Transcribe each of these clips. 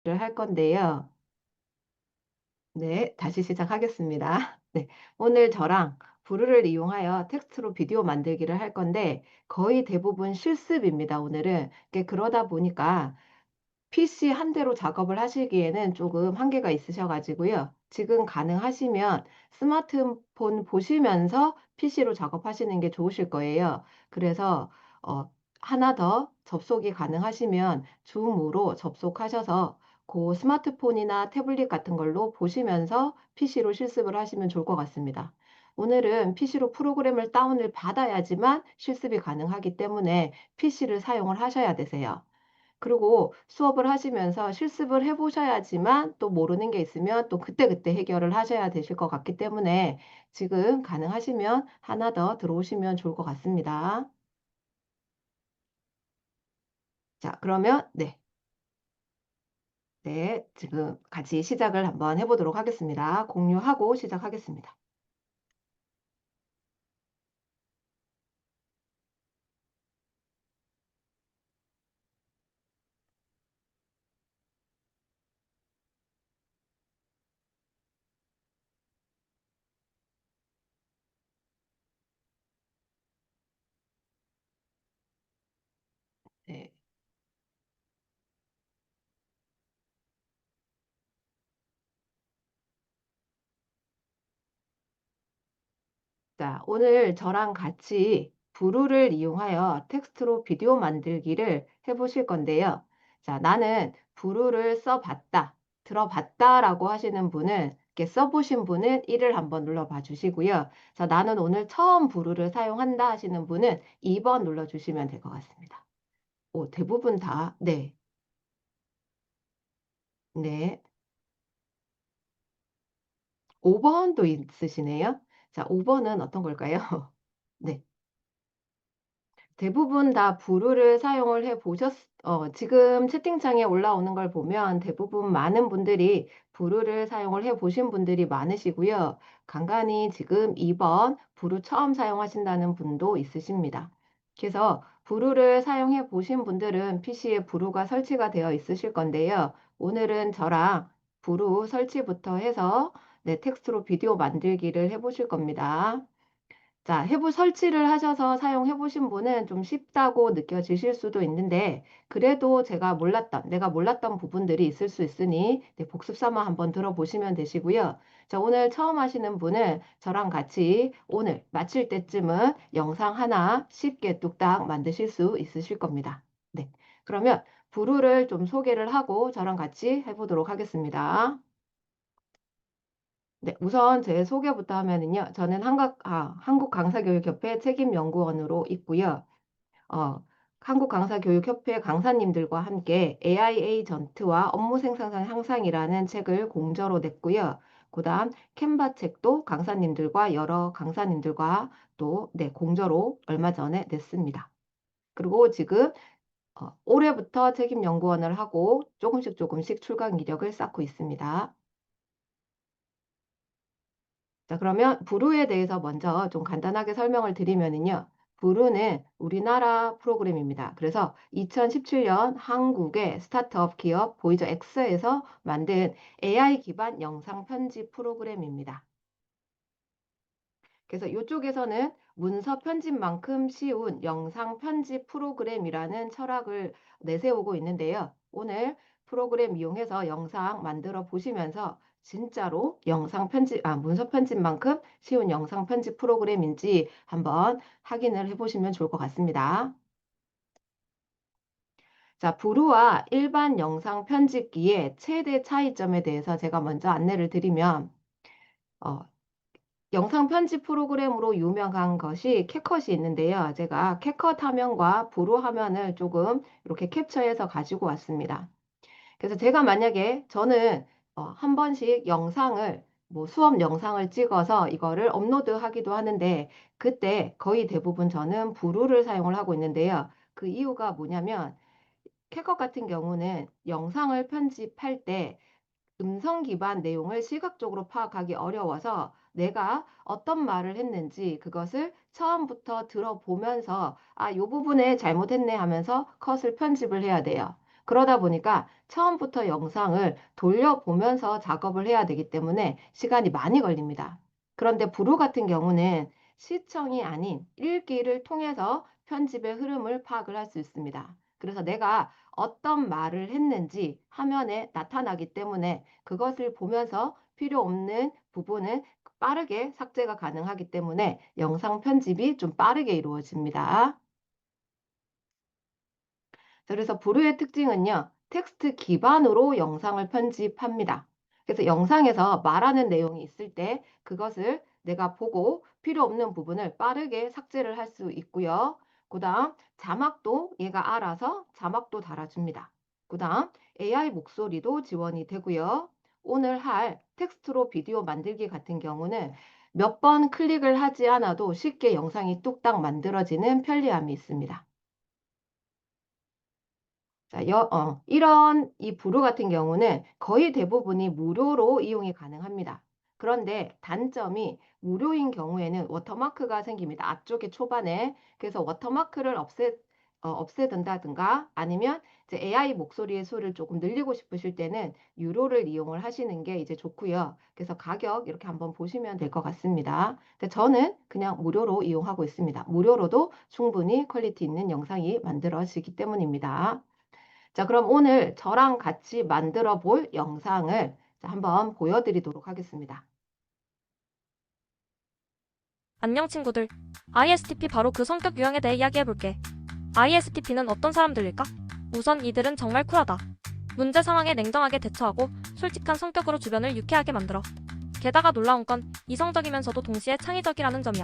할 건데요. 네, 다시 시작하겠습니다. 네, 오늘 저랑 브루를 이용하여 텍스트로 비디오 만들기를 할 건데 거의 대부분 실습입니다, 오늘은. 그러다 보니까 PC 한 대로 작업을 하시기에는 조금 한계가 있으셔 가지고요. 지금 가능하시면 스마트폰 보시면서 PC로 작업하시는 게 좋으실 거예요. 그래서 하나 더 접속이 가능하시면 줌으로 접속하셔서 그 스마트폰이나 태블릿 같은 걸로 보시면서 PC로 실습을 하시면 좋을 것 같습니다. 오늘은 PC로 프로그램을 다운을 받아야지만 실습이 가능하기 때문에 PC를 사용을 하셔야 되세요. 그리고 수업을 하시면서 실습을 해 보셔야지만 또 모르는 게 있으면 또 그때그때 해결을 하셔야 되실 것 같기 때문에 지금 가능하시면 하나 더 들어오시면 좋을 것 같습니다. 자, 그러면 네. 네. 지금 같이 시작을 한번 해 보도록 하겠습니다. 공유하고 시작하겠습니다. 네. 자, 오늘 저랑 같이 브루를 이용하여 텍스트로 비디오 만들기를 해 보실 건데요. 자, 나는 브루를 써봤다, 들어봤다라고 하시는 분은, 이렇게 써보신 분은 1을 한번 눌러봐 주시고요. 자, 나는 오늘 처음 브루를 사용한다 하시는 분은 2번 눌러주시면 될 것 같습니다. 오, 대부분 다, 네, 네. 5번도 있으시네요. 자, 5번은 어떤 걸까요? 네. 대부분 다 브루를 사용을 해 보셨 지금 채팅창에 올라오는 걸 보면 대부분 많은 분들이 브루를 사용을 해 보신 분들이 많으시고요. 간간이 지금 2번 브루 처음 사용하신다는 분도 있으십니다. 그래서 브루를 사용해 보신 분들은 PC에 브루가 설치가 되어 있으실 건데요. 오늘은 저랑 브루 설치부터 해서 네, 텍스트로 비디오 만들기를 해 보실 겁니다. 자, 설치를 하셔서 사용해 보신 분은 좀 쉽다고 느껴지실 수도 있는데, 그래도 내가 몰랐던 부분들이 있을 수 있으니, 네, 복습 삼아 한번 들어보시면 되시고요. 자, 오늘 처음 하시는 분은 저랑 같이 오늘 마칠 때쯤은 영상 하나 쉽게 뚝딱 만드실 수 있으실 겁니다. 네. 그러면 부루를 좀 소개를 하고 저랑 같이 해보도록 하겠습니다. 네, 우선 제 소개부터 하면은요. 저는 한국강사교육협회 책임연구원으로 있고요. 어, 한국강사교육협회 강사님들과 함께 AI 에이전트와 업무 생산성 향상이라는 책을 공저로 냈고요. 그다음 캔바 책도 강사님들과 여러 강사님들과 또 네, 공저로 얼마 전에 냈습니다. 그리고 지금 올해부터 책임연구원을 하고 조금씩 조금씩 출강 이력을 쌓고 있습니다. 자, 그러면 부루에 대해서 먼저 좀 간단하게 설명을 드리면은요. 부루는 우리나라 프로그램입니다. 그래서 2017년 한국의 스타트업 기업 보이저 X에서 만든 AI 기반 영상 편집 프로그램입니다. 그래서 이쪽에서는 문서 편집만큼 쉬운 영상 편집 프로그램이라는 철학을 내세우고 있는데요. 오늘 프로그램 이용해서 영상 만들어 보시면서 진짜로 문서 편집만큼 쉬운 영상 편집 프로그램인지 한번 확인을 해보시면 좋을 것 같습니다. 자, 브루와 일반 영상 편집기의 최대 차이점에 대해서 제가 먼저 안내를 드리면, 어, 영상 편집 프로그램으로 유명한 것이 캡컷이 있는데요. 제가 캡컷 화면과 브로 화면을 조금 이렇게 캡처해서 가지고 왔습니다. 그래서 제가 만약에 저는 한 번씩 영상을 뭐 수업 영상을 찍어서 이거를 업로드하기도 하는데 그때 거의 대부분 저는 브루를 사용을 하고 있는데요. 그 이유가 뭐냐면 캡컷 같은 경우는 영상을 편집할 때 음성 기반 내용을 시각적으로 파악하기 어려워서 내가 어떤 말을 했는지 그것을 처음부터 들어보면서 아, 요 부분에 잘못했네 하면서 컷을 편집을 해야 돼요. 그러다 보니까 처음부터 영상을 돌려보면서 작업을 해야 되기 때문에 시간이 많이 걸립니다. 그런데 브루 같은 경우는 시청이 아닌 읽기를 통해서 편집의 흐름을 파악을 할 수 있습니다. 그래서 내가 어떤 말을 했는지 화면에 나타나기 때문에 그것을 보면서 필요 없는 부분은 빠르게 삭제가 가능하기 때문에 영상 편집이 좀 빠르게 이루어집니다. 그래서 브루의 특징은요, 텍스트 기반으로 영상을 편집합니다. 그래서 영상에서 말하는 내용이 있을 때 그것을 내가 보고 필요 없는 부분을 빠르게 삭제를 할 수 있고요. 그 다음 자막도 얘가 알아서 자막도 달아줍니다. 그 다음 AI 목소리도 지원이 되고요. 오늘 할 텍스트로 비디오 만들기 같은 경우는 몇 번 클릭을 하지 않아도 쉽게 영상이 뚝딱 만들어지는 편리함이 있습니다. 자, 이런 이 브루 같은 경우는 거의 대부분이 무료로 이용이 가능합니다. 그런데 단점이 무료인 경우에는 워터마크가 생깁니다. 앞쪽에 초반에. 그래서 워터마크를 없애둔다든가 아니면 이제 AI 목소리의 수를 조금 늘리고 싶으실 때는 유료를 이용을 하시는 게 이제 좋고요. 그래서 가격 이렇게 한번 보시면 될 것 같습니다. 근데 저는 그냥 무료로 이용하고 있습니다. 무료로도 충분히 퀄리티 있는 영상이 만들어지기 때문입니다. 자, 그럼 오늘 저랑 같이 만들어 볼 영상을 한번 보여드리도록 하겠습니다. 안녕 친구들. ISTP 바로 그 성격 유형에 대해 이야기해볼게. ISTP는 어떤 사람들일까? 우선 이들은 정말 쿨하다. 문제 상황에 냉정하게 대처하고 솔직한 성격으로 주변을 유쾌하게 만들어. 게다가 놀라운 건 이성적이면서도 동시에 창의적이라는 점이야.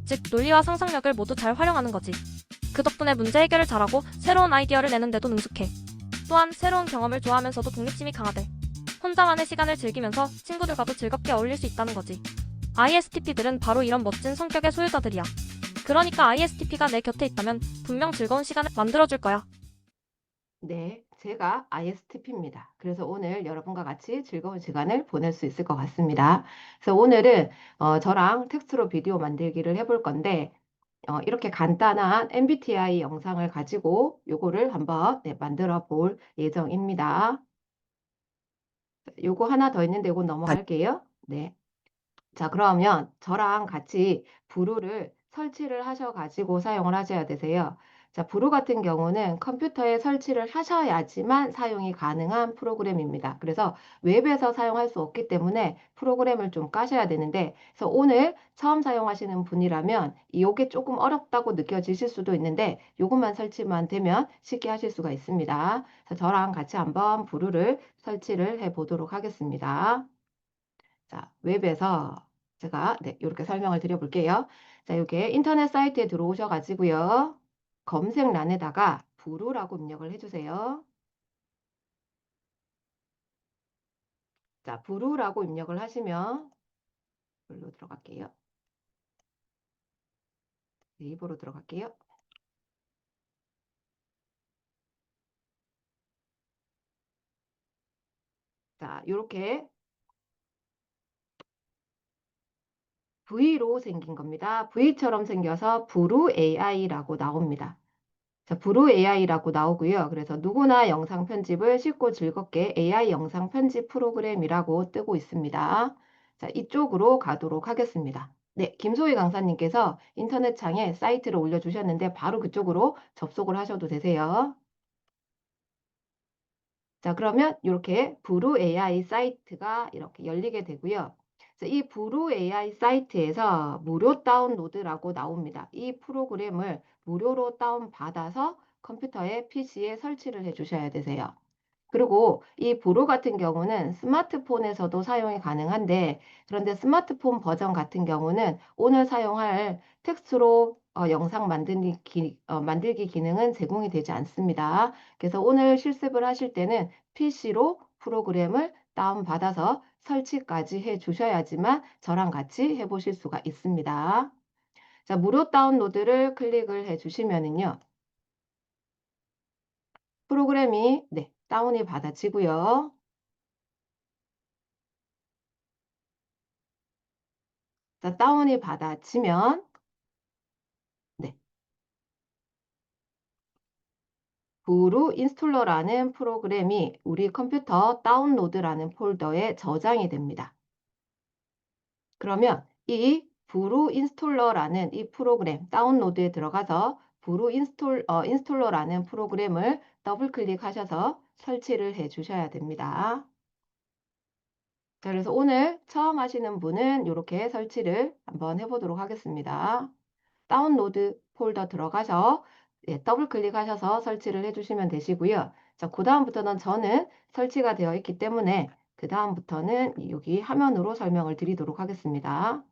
즉 논리와 상상력을 모두 잘 활용하는 거지. 그 덕분에 문제 해결을 잘하고 새로운 아이디어를 내는데도 능숙해. 또한 새로운 경험을 좋아하면서도 독립심이 강하대. 혼자만의 시간을 즐기면서 친구들과도 즐겁게 어울릴 수 있다는 거지. ISTP들은 바로 이런 멋진 성격의 소유자들이야. 그러니까 ISTP가 내 곁에 있다면 분명 즐거운 시간을 만들어줄 거야. 네, 제가 ISTP입니다. 그래서 오늘 여러분과 같이 즐거운 시간을 보낼 수 있을 것 같습니다. 그래서 오늘은 저랑 텍스트로 비디오 만들기를 해볼 건데 이렇게 간단한 MBTI 영상을 가지고 요거를 한번 만들어 볼 예정입니다. 요거 하나 더 있는데 요거 넘어갈게요. 네. 자, 그러면 저랑 같이 브루를 설치를 하셔가지고 사용을 하셔야 되세요. 자, 브루 같은 경우는 컴퓨터에 설치를 하셔야지만 사용이 가능한 프로그램입니다. 그래서 웹에서 사용할 수 없기 때문에 프로그램을 좀 까셔야 되는데, 그래서 오늘 처음 사용하시는 분이라면 이게 조금 어렵다고 느껴지실 수도 있는데, 요것만 설치만 되면 쉽게 하실 수가 있습니다. 그래서 저랑 같이 한번 브루를 설치를 해 보도록 하겠습니다. 자, 웹에서 제가 이렇게 설명을 드려볼게요. 자, 이게 인터넷 사이트에 들어오셔가지고요. 검색란에다가 브루라고 입력을 해주세요. 자, 브루라고 입력을 하시면 여기로 들어갈게요. 네이버로 들어갈게요. 자, 이렇게 V로 생긴 겁니다. V처럼 생겨서 브루 AI라고 나옵니다. 자, 브루 AI라고 나오고요. 그래서 누구나 영상 편집을 쉽고 즐겁게 AI 영상 편집 프로그램이라고 뜨고 있습니다. 자, 이쪽으로 가도록 하겠습니다. 네, 김소희 강사님께서 인터넷 창에 사이트를 올려주셨는데 바로 그쪽으로 접속을 하셔도 되세요. 자, 그러면 이렇게 브루 AI 사이트가 이렇게 열리게 되고요. 이 브루 AI 사이트에서 무료 다운로드라고 나옵니다. 이 프로그램을 무료로 다운받아서 컴퓨터에 PC에 설치를 해 주셔야 되세요. 그리고 이 브로 같은 경우는 스마트폰에서도 사용이 가능한데 그런데 스마트폰 버전 같은 경우는 오늘 사용할 텍스트로 영상 만들기 기능은 제공이 되지 않습니다. 그래서 오늘 실습을 하실 때는 PC로 프로그램을 다운받아서 설치까지 해 주셔야지만 저랑 같이 해보실 수가 있습니다. 자, 무료 다운로드를 클릭을 해 주시면은요. 프로그램이 다운이 받아지고요. 자, 다운이 받아지면 네, 브루 인스톨러라는 프로그램이 우리 컴퓨터 다운로드라는 폴더에 저장이 됩니다. 그러면 이 브루 인스톨러라는 이 프로그램 다운로드에 들어가서 인스톨러라는 프로그램을 더블 클릭하셔서 설치를 해 주셔야 됩니다. 자, 그래서 오늘 처음 하시는 분은 이렇게 설치를 한번 해보도록 하겠습니다. 다운로드 폴더 들어가서 더블 클릭하셔서 설치를 해주시면 되시고요. 자, 그 다음부터는 저는 설치가 되어 있기 때문에 그 다음부터는 여기 화면으로 설명을 드리도록 하겠습니다.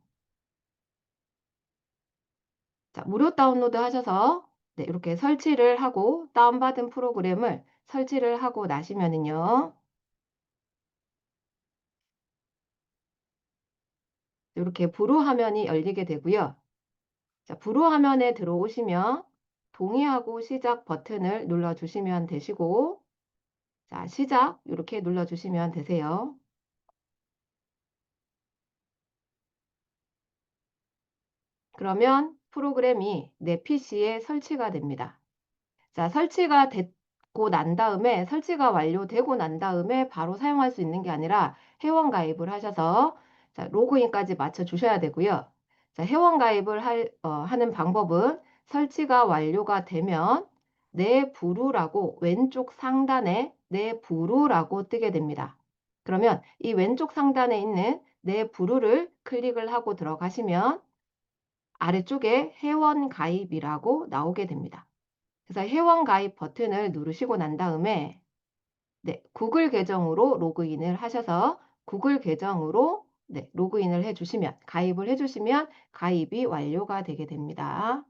자, 무료 다운로드 하셔서 네, 이렇게 설치를 하고 다운받은 프로그램을 설치를 하고 나시면은요. 이렇게 브루 화면이 열리게 되고요. 자, 브루 화면에 들어오시면 동의하고 시작 버튼을 눌러주시면 되시고, 자, 시작 이렇게 눌러주시면 되세요. 그러면 프로그램이 내 PC에 설치가 됩니다. 자, 설치가 됐고 난 다음에 설치가 완료되고 난 다음에 바로 사용할 수 있는 게 아니라 회원 가입을 하셔서 자, 로그인까지 맞춰 주셔야 되고요. 자, 회원 가입을 하는 방법은 설치가 완료가 되면 내 부루라고 왼쪽 상단에 내 부루라고 뜨게 됩니다. 그러면 이 왼쪽 상단에 있는 내 부루를 클릭을 하고 들어가시면 아래쪽에 회원 가입이라고 나오게 됩니다. 그래서 회원 가입 버튼을 누르시고 난 다음에 네, 구글 계정으로 로그인을 하셔서 구글 계정으로 네, 로그인을 해주시면 가입을 해주시면 가입이 완료가 되게 됩니다.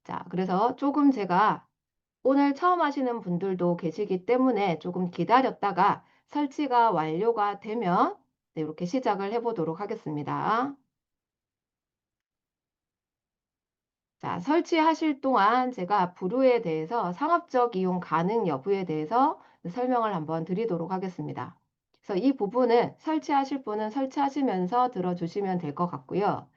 자, 그래서 조금 제가 오늘 처음 하시는 분들도 계시기 때문에 조금 기다렸다가 설치가 완료가 되면 네, 이렇게 시작을 해보도록 하겠습니다. 자, 설치하실 동안 제가 브루에 대해서 상업적 이용 가능 여부에 대해서 설명을 한번 드리도록 하겠습니다. 그래서 이 부분은 설치하실 분은 설치하시면서 들어주시면 될 것 같고요.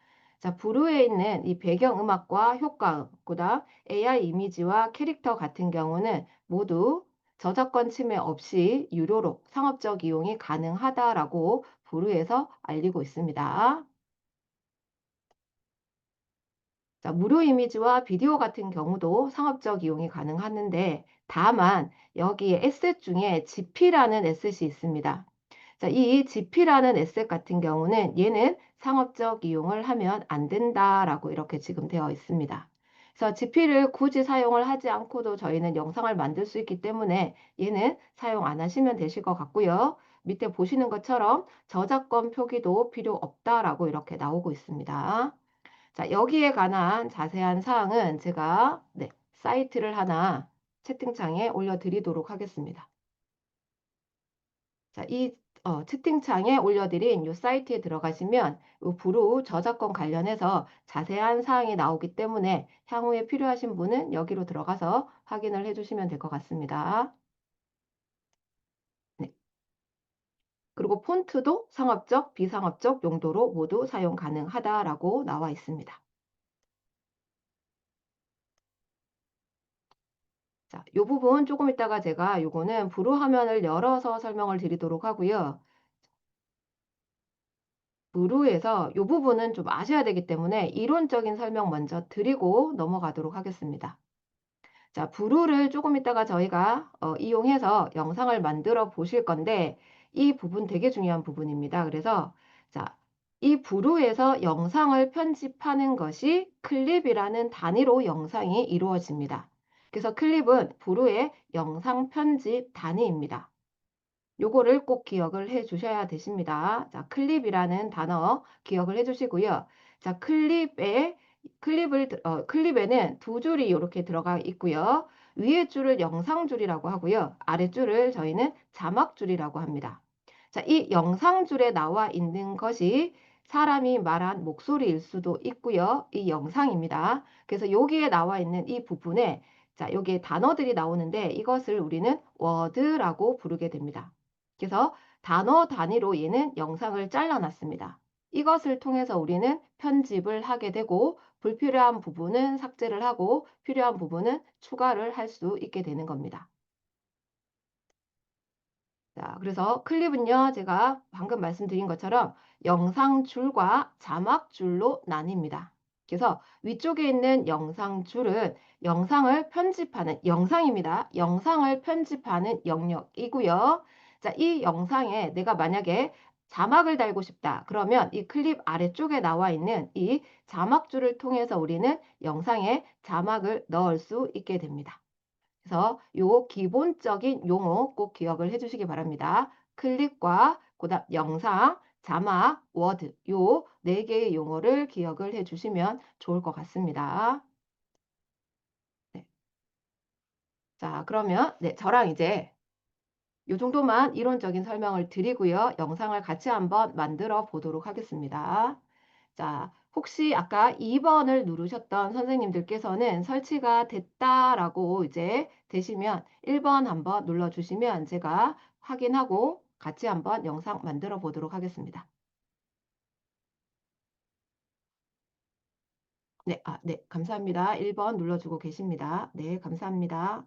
자, 브루에 있는 이 배경음악과 효과음, 그다음 AI 이미지와 캐릭터 같은 경우는 모두 저작권 침해 없이 유료로 상업적 이용이 가능하다라고 브루에서 알리고 있습니다. 자, 무료 이미지와 비디오 같은 경우도 상업적 이용이 가능하는데 다만 여기 에셋 중에 GP라는 에셋이 있습니다. 자, 이 GP라는 에셋 같은 경우는 얘는 상업적 이용을 하면 안 된다라고 이렇게 지금 되어 있습니다. 그래서 GP를 굳이 사용을 하지 않고도 저희는 영상을 만들 수 있기 때문에 얘는 사용 안 하시면 되실 것 같고요. 밑에 보시는 것처럼 저작권 표기도 필요 없다라고 이렇게 나오고 있습니다. 자, 여기에 관한 자세한 사항은 제가 네, 사이트를 하나 채팅창에 올려드리도록 하겠습니다. 자, 이 채팅창에 올려드린 이 사이트에 들어가시면 이 브루 저작권 관련해서 자세한 사항이 나오기 때문에 향후에 필요하신 분은 여기로 들어가서 확인을 해주시면 될 것 같습니다. 네. 그리고 폰트도 상업적, 비상업적 용도로 모두 사용 가능하다라고 나와 있습니다. 자, 요 부분 조금 이따가 제가 요거는 브루 화면을 열어서 설명을 드리도록 하고요. 브루에서 요 부분은 좀 아셔야 되기 때문에 이론적인 설명 먼저 드리고 넘어가도록 하겠습니다. 자, 브루를 조금 이따가 저희가 이용해서 영상을 만들어 보실 건데 이 부분 되게 중요한 부분입니다. 그래서 자, 이 브루에서 영상을 편집하는 것이 클립이라는 단위로 영상이 이루어집니다. 그래서 클립은 브루의 영상 편집 단위입니다. 요거를 꼭 기억을 해 주셔야 되십니다. 자, 클립이라는 단어 기억을 해 주시고요. 자, 클립에는 두 줄이 이렇게 들어가 있고요. 위에 줄을 영상줄이라고 하고요. 아랫줄을 저희는 자막줄이라고 합니다. 자, 이 영상줄에 나와 있는 것이 사람이 말한 목소리일 수도 있고요. 이 영상입니다. 그래서 여기에 나와 있는 이 부분에 자, 여기에 단어들이 나오는데 이것을 우리는 워드라고 부르게 됩니다. 그래서 단어 단위로 얘는 영상을 잘라놨습니다. 이것을 통해서 우리는 편집을 하게 되고 불필요한 부분은 삭제를 하고 필요한 부분은 추가를 할 수 있게 되는 겁니다. 자, 그래서 클립은요, 제가 방금 말씀드린 것처럼 영상 줄과 자막 줄로 나뉩니다. 그래서 위쪽에 있는 영상 줄은 영상을 편집하는 영상입니다. 영상을 편집하는 영역이고요. 자, 이 영상에 내가 만약에 자막을 달고 싶다. 그러면 이 클립 아래쪽에 나와 있는 이 자막 줄을 통해서 우리는 영상에 자막을 넣을 수 있게 됩니다. 그래서 요 기본적인 용어 꼭 기억을 해 주시기 바랍니다. 클립과 그다음 영상, 자막, 워드 요 네 개의 용어를 기억을 해 주시면 좋을 것 같습니다. 네. 자, 그러면 네, 저랑 이제 요 정도만 이론적인 설명을 드리고요. 영상을 같이 한번 만들어 보도록 하겠습니다. 자, 혹시 아까 2번을 누르셨던 선생님들께서는 설치가 됐다라고 이제 되시면 1번 한번 눌러주시면 제가 확인하고 같이 한번 영상 만들어 보도록 하겠습니다. 네, 네, 감사합니다. 1번 눌러주고 계십니다. 네, 감사합니다.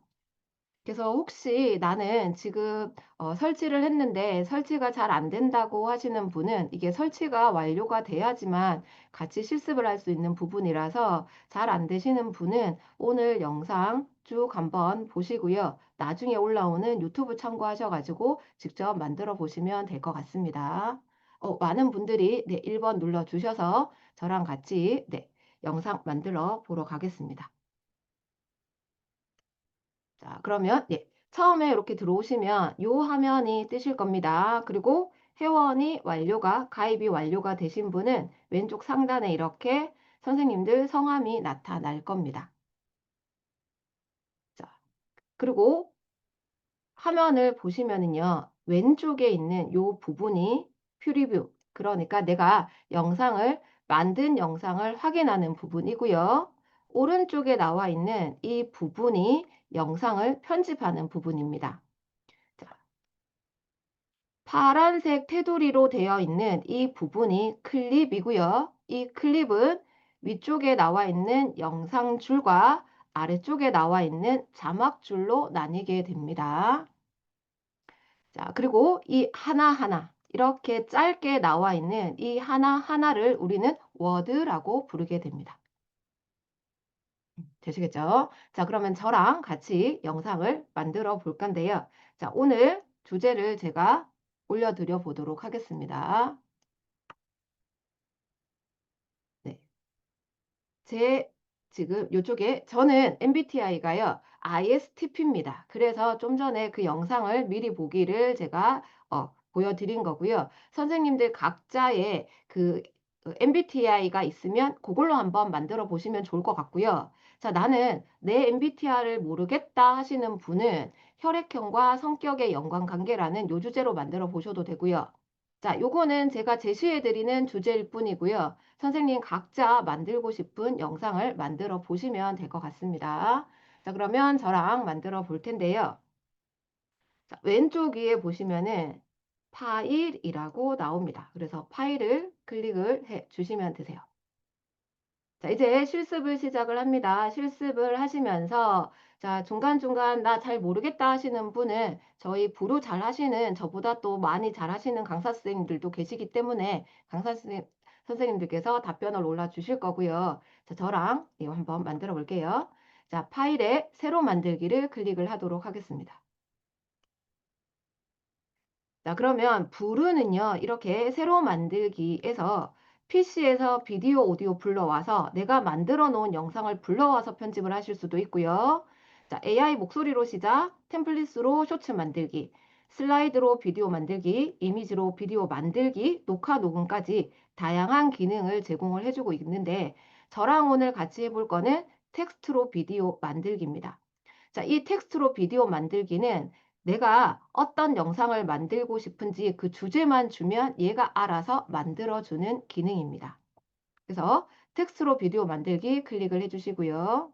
그래서 혹시 나는 지금 설치를 했는데 설치가 잘 안 된다고 하시는 분은 이게 설치가 완료가 돼야지만 같이 실습을 할 수 있는 부분이라서 잘 안 되시는 분은 오늘 영상 쭉 한번 보시고요. 나중에 올라오는 유튜브 참고하셔가지고 직접 만들어 보시면 될 것 같습니다. 많은 분들이 네, 1번 눌러 주셔서 저랑 같이 네, 영상 만들어 보러 가겠습니다. 자, 그러면 예. 처음에 이렇게 들어오시면 요 화면이 뜨실 겁니다. 그리고 회원이 완료가 가입이 완료가 되신 분은 왼쪽 상단에 이렇게 선생님들 성함이 나타날 겁니다. 자, 그리고 화면을 보시면은요. 왼쪽에 있는 요 부분이 프리뷰. 그러니까 내가 영상을 만든 영상을 확인하는 부분이고요. 오른쪽에 나와 있는 이 부분이 영상을 편집하는 부분입니다. 자, 파란색 테두리로 되어 있는 이 부분이 클립이고요. 이 클립은 위쪽에 나와 있는 영상 줄과 아래쪽에 나와 있는 자막 줄로 나뉘게 됩니다. 자, 그리고 이 하나하나 이렇게 짧게 나와 있는 이 하나하나를 우리는 워드라고 부르게 됩니다. 되시겠죠? 자, 그러면 저랑 같이 영상을 만들어 볼 건데요. 자, 오늘 주제를 제가 올려드려 보도록 하겠습니다. 네. 제 지금 요쪽에 저는 MBTI가요. ISTP입니다. 그래서 좀 전에 그 영상을 미리 보기를 제가 보여드린 거고요. 선생님들 각자의 그 MBTI가 있으면 그걸로 한번 만들어 보시면 좋을 것 같고요. 자, 나는 내 MBTI를 모르겠다 하시는 분은 혈액형과 성격의 연관관계라는 요 주제로 만들어 보셔도 되고요. 자, 요거는 제가 제시해 드리는 주제일 뿐이고요. 선생님 각자 만들고 싶은 영상을 만들어 보시면 될 것 같습니다. 자, 그러면 저랑 만들어 볼 텐데요. 자, 왼쪽 위에 보시면은 파일이라고 나옵니다. 그래서 파일을 클릭을 해 주시면 되세요. 자, 이제 실습을 시작을 합니다. 실습을 하시면서 자, 중간중간 나 잘 모르겠다 하시는 분은 저희 부로 잘 하시는 저보다 또 많이 잘 하시는 강사 선생님들도 계시기 때문에 선생님들께서 답변을 올려 주실 거고요. 자, 저랑 이거 한번 만들어 볼게요. 자, 파일에 새로 만들기를 클릭을 하도록 하겠습니다. 자, 그러면 부르는요, 이렇게 새로 만들기에서 PC에서 비디오, 오디오 불러와서 내가 만들어 놓은 영상을 불러와서 편집을 하실 수도 있고요. 자, AI 목소리로 시작, 템플릿으로 쇼츠 만들기, 슬라이드로 비디오 만들기, 이미지로 비디오 만들기, 녹화 녹음까지 다양한 기능을 제공을 해주고 있는데 저랑 오늘 같이 해볼 거는 텍스트로 비디오 만들기입니다. 자, 이 텍스트로 비디오 만들기는 내가 어떤 영상을 만들고 싶은지 그 주제만 주면 얘가 알아서 만들어주는 기능입니다. 그래서 텍스트로 비디오 만들기 클릭을 해주시고요.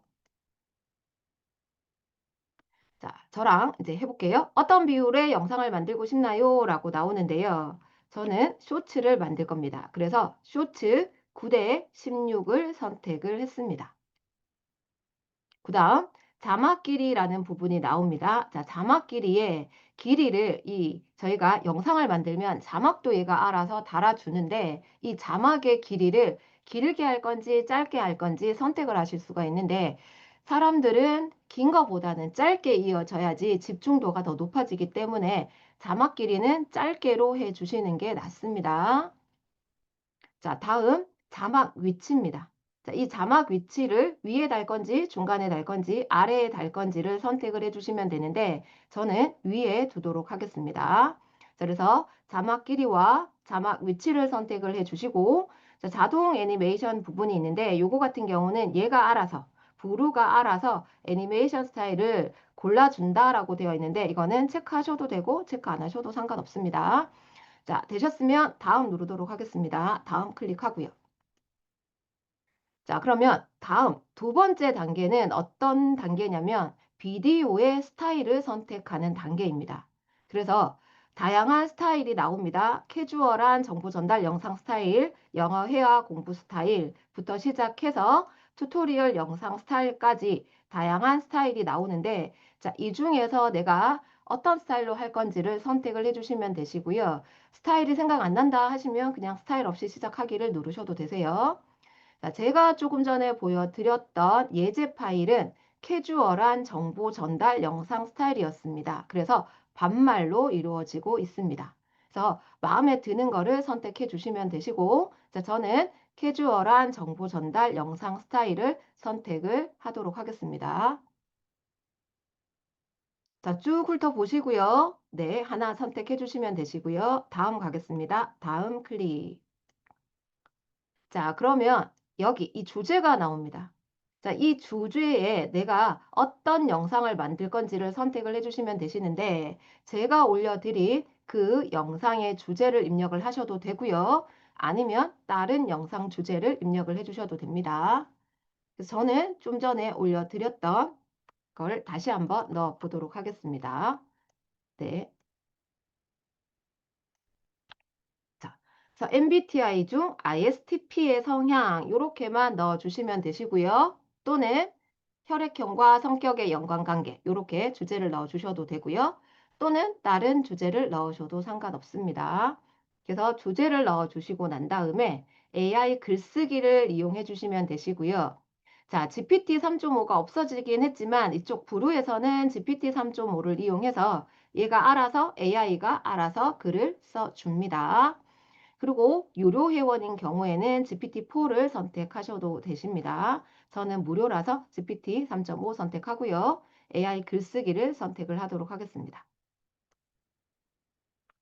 자, 저랑 이제 해볼게요. 어떤 비율의 영상을 만들고 싶나요? 라고 나오는데요. 저는 쇼츠를 만들 겁니다. 그래서 쇼츠 9대 16을 선택을 했습니다. 그 다음 자막 길이라는 부분이 나옵니다. 자, 자막 길이의 길이를 저희가 영상을 만들면 자막도 얘가 알아서 달아주는데 이 자막의 길이를 길게 할 건지 짧게 할 건지 선택을 하실 수가 있는데 사람들은 긴 거보다는 짧게 이어져야지 집중도가 더 높아지기 때문에 자막 길이는 짧게로 해주시는 게 낫습니다. 자, 다음 자막 위치입니다. 자, 이 자막 위치를 위에 달 건지 중간에 달 건지 아래에 달 건지를 선택을 해주시면 되는데 저는 위에 두도록 하겠습니다. 자, 그래서 자막 길이와 자막 위치를 선택을 해주시고 자, 자동 애니메이션 부분이 있는데 요거 같은 경우는 얘가 알아서 브루가 알아서 애니메이션 스타일을 골라준다라고 되어 있는데 이거는 체크하셔도 되고 체크 안 하셔도 상관없습니다. 자, 되셨으면 다음 누르도록 하겠습니다. 다음 클릭하고요. 자, 그러면 다음 두 번째 단계는 어떤 단계냐면 비디오의 스타일을 선택하는 단계입니다. 그래서 다양한 스타일이 나옵니다. 캐주얼한 정보 전달 영상 스타일, 영어 회화 공부 스타일부터 시작해서 튜토리얼 영상 스타일까지 다양한 스타일이 나오는데 자, 이 중에서 내가 어떤 스타일로 할 건지를 선택을 해주시면 되시고요. 스타일이 생각 안 난다 하시면 그냥 스타일 없이 시작하기를 누르셔도 되세요. 자, 제가 조금 전에 보여드렸던 예제 파일은 캐주얼한 정보 전달 영상 스타일이었습니다. 그래서 반말로 이루어지고 있습니다. 그래서 마음에 드는 거를 선택해 주시면 되시고, 자, 저는 캐주얼한 정보 전달 영상 스타일을 선택을 하도록 하겠습니다. 자, 쭉 훑어보시고요. 네, 하나 선택해 주시면 되시고요. 다음 가겠습니다. 다음 클릭. 자, 그러면 여기 이 주제가 나옵니다. 자, 이 주제에 내가 어떤 영상을 만들 건지를 선택을 해주시면 되시는데 제가 올려드린 그 영상의 주제를 입력을 하셔도 되고요. 아니면 다른 영상 주제를 입력을 해주셔도 됩니다. 그래서 저는 좀 전에 올려드렸던 걸 다시 한번 넣어 보도록 하겠습니다. 네. 자, 그래서 MBTI 중 ISTP의 성향 이렇게만 넣어주시면 되시고요. 또는 혈액형과 성격의 연관관계 이렇게 주제를 넣어주셔도 되고요. 또는 다른 주제를 넣으셔도 상관없습니다. 그래서 주제를 넣어주시고 난 다음에 AI 글쓰기를 이용해 주시면 되시고요. 자, GPT 3.5가 없어지긴 했지만 이쪽 브루에서는 GPT 3.5를 이용해서 얘가 알아서 AI가 알아서 글을 써줍니다. 그리고 유료 회원인 경우에는 GPT-4를 선택하셔도 되십니다. 저는 무료라서 GPT 3.5 선택하고요. AI 글쓰기를 선택을 하도록 하겠습니다.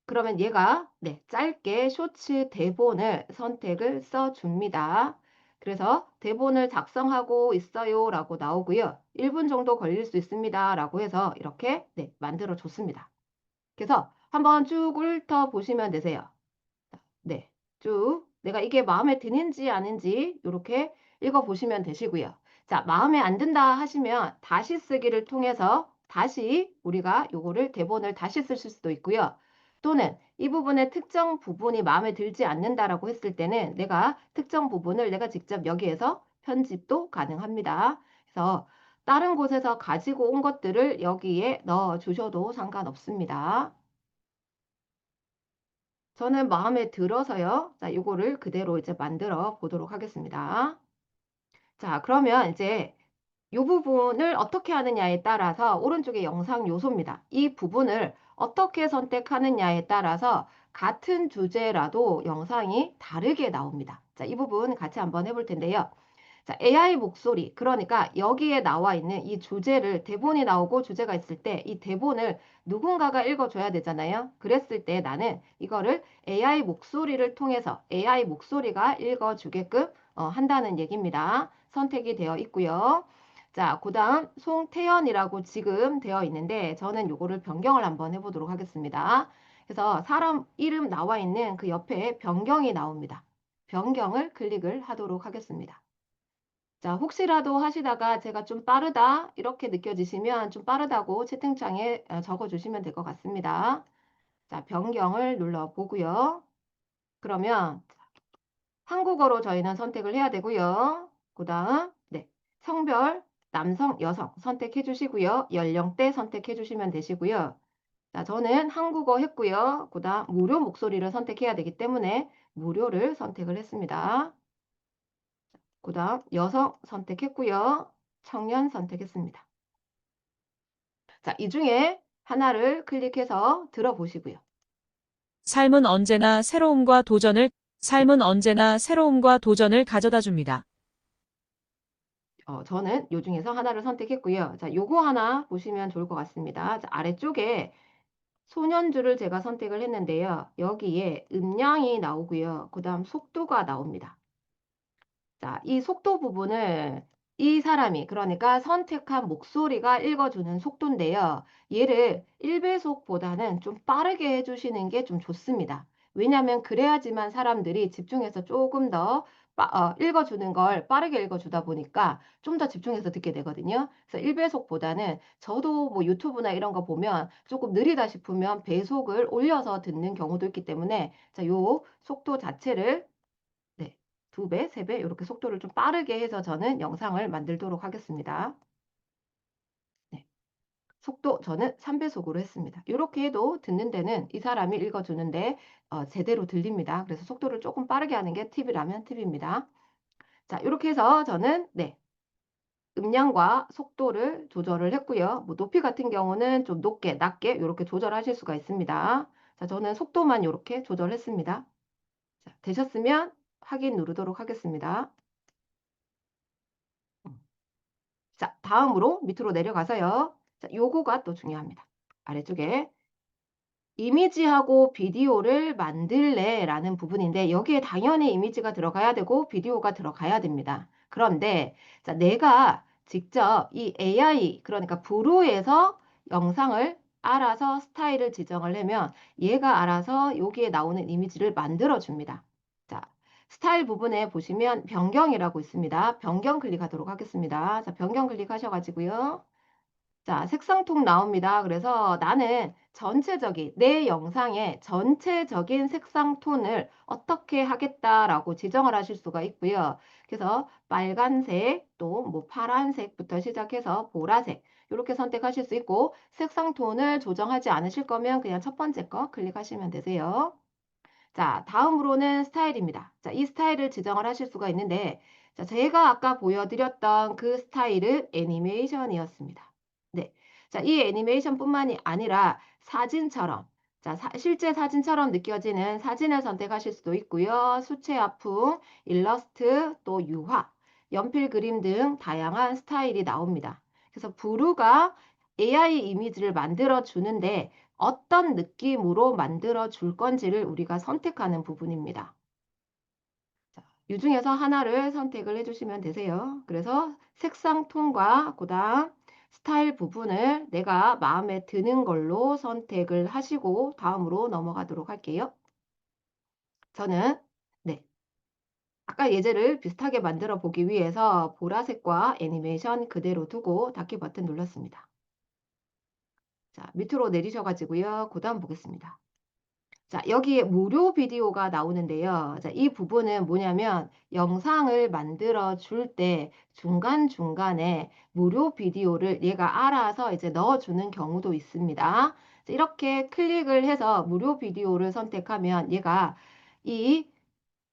그러면 얘가 짧게 쇼츠 대본을 선택을 써줍니다. 그래서 대본을 작성하고 있어요 라고 나오고요. 1분 정도 걸릴 수 있습니다 라고 해서 이렇게 만들어 줬습니다. 그래서 한번 쭉 훑어 보시면 되세요. 네, 쭉 내가 이게 마음에 드는지 아닌지 이렇게 읽어보시면 되시고요. 자, 마음에 안 든다 하시면 다시 쓰기를 통해서 다시 우리가 요거를 대본을 다시 쓰실 수도 있고요. 또는 이 부분의 특정 부분이 마음에 들지 않는다라고 했을 때는 내가 특정 부분을 내가 직접 여기에서 편집도 가능합니다. 그래서 다른 곳에서 가지고 온 것들을 여기에 넣어 주셔도 상관없습니다. 저는 마음에 들어서요. 자, 요거를 그대로 이제 만들어 보도록 하겠습니다. 자, 그러면 이제 이 부분을 어떻게 하느냐에 따라서 오른쪽에 영상 요소입니다. 이 부분을 어떻게 선택하느냐에 따라서 같은 주제라도 영상이 다르게 나옵니다. 자, 이 부분 같이 한번 해볼 텐데요. 자, AI 목소리. 그러니까 여기에 나와 있는 이 주제를 대본이 나오고 주제가 있을 때 이 대본을 누군가가 읽어줘야 되잖아요. 그랬을 때 나는 이거를 AI 목소리를 통해서 AI 목소리가 읽어주게끔 한다는 얘기입니다. 선택이 되어 있고요. 자, 그 다음 송태연이라고 지금 되어 있는데 저는 요거를 변경을 한번 해보도록 하겠습니다. 그래서 사람 이름 나와 있는 그 옆에 변경이 나옵니다. 변경을 클릭을 하도록 하겠습니다. 자, 혹시라도 하시다가 제가 좀 빠르다 이렇게 느껴지시면 좀 빠르다고 채팅창에 적어주시면 될 것 같습니다. 자, 변경을 눌러보고요. 그러면 한국어로 저희는 선택을 해야 되고요. 그 다음, 네. 성별, 남성, 여성 선택해 주시고요. 연령대 선택해 주시면 되시고요. 자, 저는 한국어 했고요. 그 다음, 무료 목소리를 선택해야 되기 때문에 무료를 선택을 했습니다. 그 다음, 여성 선택했고요. 청년 선택했습니다. 자, 이 중에 하나를 클릭해서 들어보시고요. 삶은 언제나 새로움과 도전을, 삶은 언제나 새로움과 도전을 가져다 줍니다. 저는 요 중에서 하나를 선택했고요. 자, 요거 하나 보시면 좋을 것 같습니다. 자, 아래쪽에 소년주를 제가 선택을 했는데요. 여기에 음량이 나오고요. 그 다음 속도가 나옵니다. 자, 이 속도 부분을 이 사람이 그러니까 선택한 목소리가 읽어주는 속도인데요. 얘를 1배속보다는 좀 빠르게 해주시는 게 좀 좋습니다. 왜냐하면 그래야지만 사람들이 집중해서 조금 더 읽어주는 걸 빠르게 읽어주다 보니까 좀 더 집중해서 듣게 되거든요. 그래서 1배속보다는 저도 뭐 유튜브나 이런 거 보면 조금 느리다 싶으면 배속을 올려서 듣는 경우도 있기 때문에 자, 요 속도 자체를 네. 2배, 3배 이렇게 속도를 좀 빠르게 해서 저는 영상을 만들도록 하겠습니다. 네. 속도 저는 3배속으로 했습니다. 이렇게 해도 듣는 데는 이 사람이 읽어주는데 제대로 들립니다. 그래서 속도를 조금 빠르게 하는 게 팁이라면 팁입니다. 자, 이렇게 해서 저는 네. 음량과 속도를 조절을 했고요. 뭐 높이 같은 경우는 좀 높게, 낮게 이렇게 조절하실 수가 있습니다. 자, 저는 속도만 이렇게 조절했습니다. 자, 되셨으면 확인 누르도록 하겠습니다. 자, 다음으로 밑으로 내려가서요. 자, 요거가 또 중요합니다. 아래쪽에 이미지하고 비디오를 만들래 라는 부분인데 여기에 당연히 이미지가 들어가야 되고 비디오가 들어가야 됩니다. 그런데 자, 내가 직접 이 AI 그러니까 브루에서 영상을 알아서 스타일을 지정을 하면 얘가 알아서 여기에 나오는 이미지를 만들어 줍니다. 자, 스타일 부분에 보시면 변경이라고 있습니다. 변경 클릭하도록 하겠습니다. 자, 변경 클릭하셔가지고요. 자, 색상통 나옵니다. 그래서 나는 전체적인 내 영상의 전체적인 색상 톤을 어떻게 하겠다라고 지정을 하실 수가 있고요. 그래서 빨간색 또 뭐 파란색부터 시작해서 보라색 이렇게 선택하실 수 있고 색상 톤을 조정하지 않으실 거면 그냥 첫 번째 거 클릭하시면 되세요. 자, 다음으로는 스타일입니다. 자, 이 스타일을 지정을 하실 수가 있는데 자, 제가 아까 보여드렸던 그 스타일은 애니메이션이었습니다. 네. 자, 이 애니메이션뿐만이 아니라 사진처럼 자, 실제 사진처럼 느껴지는 사진을 선택하실 수도 있고요. 수채화풍, 일러스트, 또 유화, 연필 그림 등 다양한 스타일이 나옵니다. 그래서 브루가 AI 이미지를 만들어 주는데 어떤 느낌으로 만들어 줄 건지를 우리가 선택하는 부분입니다. 자, 이 중에서 하나를 선택을 해주시면 되세요. 그래서 색상 톤과 그다음 스타일 부분을 내가 마음에 드는 걸로 선택을 하시고 다음으로 넘어가도록 할게요. 저는 네, 아까 예제를 비슷하게 만들어 보기 위해서 보라색과 애니메이션 그대로 두고 닫기 버튼 눌렀습니다. 자, 밑으로 내리셔가지고요. 그 다음 보겠습니다. 자, 여기에 무료 비디오가 나오는데요. 자, 이 부분은 뭐냐면 영상을 만들어 줄 때 중간중간에 무료 비디오를 얘가 알아서 이제 넣어주는 경우도 있습니다. 자, 이렇게 클릭을 해서 무료 비디오를 선택하면 얘가 이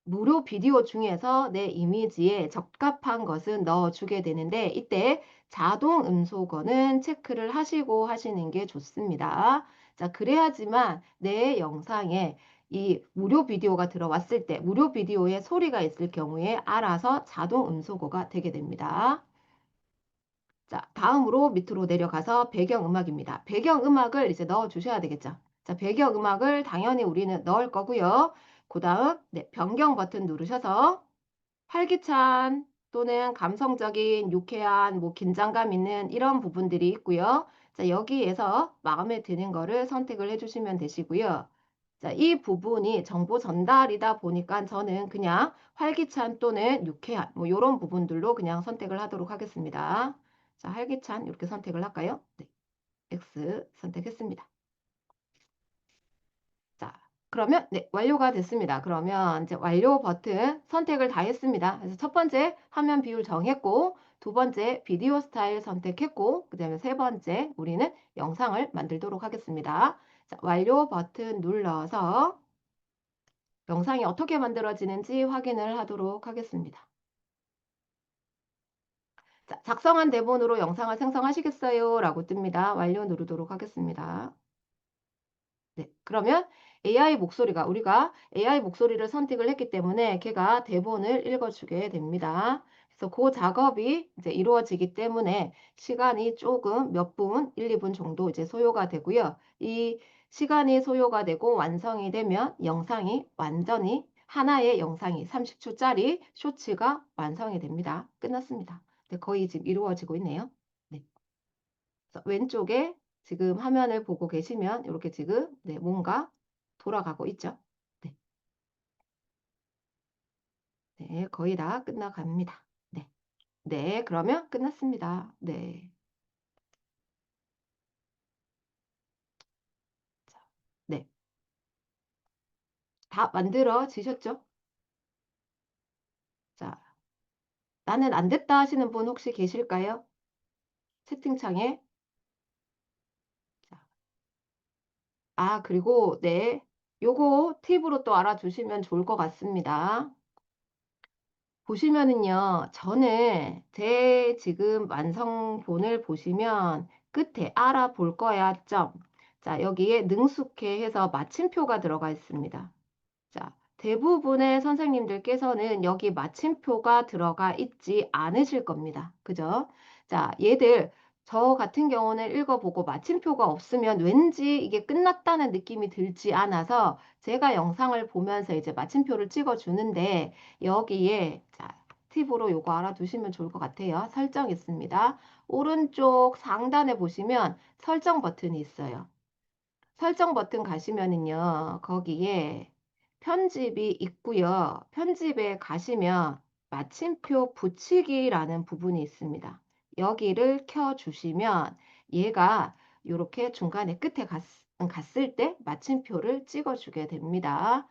무료 비디오 중에서 내 이미지에 적합한 것은 넣어주게 되는데 이때 자동 음소거는 체크를 하시고 하시는 게 좋습니다. 자, 그래야지만 내 영상에 이 무료 비디오가 들어왔을 때 무료 비디오에 소리가 있을 경우에 알아서 자동 음소거가 되게 됩니다. 자, 다음으로 밑으로 내려가서 배경음악입니다. 배경음악을 이제 넣어 주셔야 되겠죠. 자, 배경음악을 당연히 우리는 넣을 거고요. 그 다음, 네, 변경 버튼 누르셔서 활기찬 또는 감성적인, 유쾌한, 뭐 긴장감 있는 이런 부분들이 있고요. 자, 여기에서 마음에 드는 거를 선택을 해주시면 되시고요. 자, 이 부분이 정보 전달이다 보니까 저는 그냥 활기찬 또는 유쾌한 뭐 이런 부분들로 그냥 선택을 하도록 하겠습니다. 자, 활기찬 이렇게 선택을 할까요? 네, X 선택했습니다. 자, 그럼 그러면 네, 완료가 됐습니다. 그러면 이제 완료 버튼 선택을 다 했습니다. 그래서 첫 번째 화면 비율 정했고, 두 번째 비디오 스타일 선택했고, 그 다음에 세 번째 우리는 영상을 만들도록 하겠습니다. 자, 완료 버튼 눌러서 영상이 어떻게 만들어지는지 확인을 하도록 하겠습니다. 자, 작성한 대본으로 영상을 생성하시겠어요? 라고 뜹니다. 완료 누르도록 하겠습니다. 네, 그러면 우리가 AI 목소리를 선택을 했기 때문에 걔가 대본을 읽어주게 됩니다. 그래서 그 작업이 이제 이루어지기 때문에 시간이 조금 몇 분, 1, 2분 정도 이제 소요가 되고요. 이 시간이 소요가 되고 완성이 되면 영상이 완전히 하나의 영상이 30초짜리 쇼츠가 완성이 됩니다. 끝났습니다. 네, 거의 지금 이루어지고 있네요. 네. 그래서 왼쪽에 지금 화면을 보고 계시면 이렇게 지금 네, 뭔가 돌아가고 있죠. 네, 네, 거의 다 끝나갑니다. 네, 네, 그러면 끝났습니다. 네, 자, 네, 다 만들어지셨죠? 자, 나는 안 됐다 하시는 분 혹시 계실까요? 채팅창에. 자, 그리고 네, 요거 팁으로 또 알아두시면 좋을 것 같습니다. 보시면은요, 저는 제 지금 완성본을 보시면 끝에 알아볼 거야 점. 자, 여기에 능숙해 해서 마침표가 들어가 있습니다. 자, 대부분의 선생님들께서는 여기 마침표가 들어가 있지 않으실 겁니다. 그죠? 자, 얘들 저 같은 경우는 읽어보고 마침표가 없으면 왠지 이게 끝났다는 느낌이 들지 않아서 제가 영상을 보면서 이제 마침표를 찍어주는데 여기에 자, 팁으로 요거 알아두시면 좋을 것 같아요. 설정 있습니다. 오른쪽 상단에 보시면 설정 버튼이 있어요. 설정 버튼 가시면은요, 거기에 편집이 있고요. 편집에 가시면 마침표 붙이기라는 부분이 있습니다. 여기를 켜주시면 얘가 이렇게 중간에 끝에 갔을 때 마침표를 찍어주게 됩니다.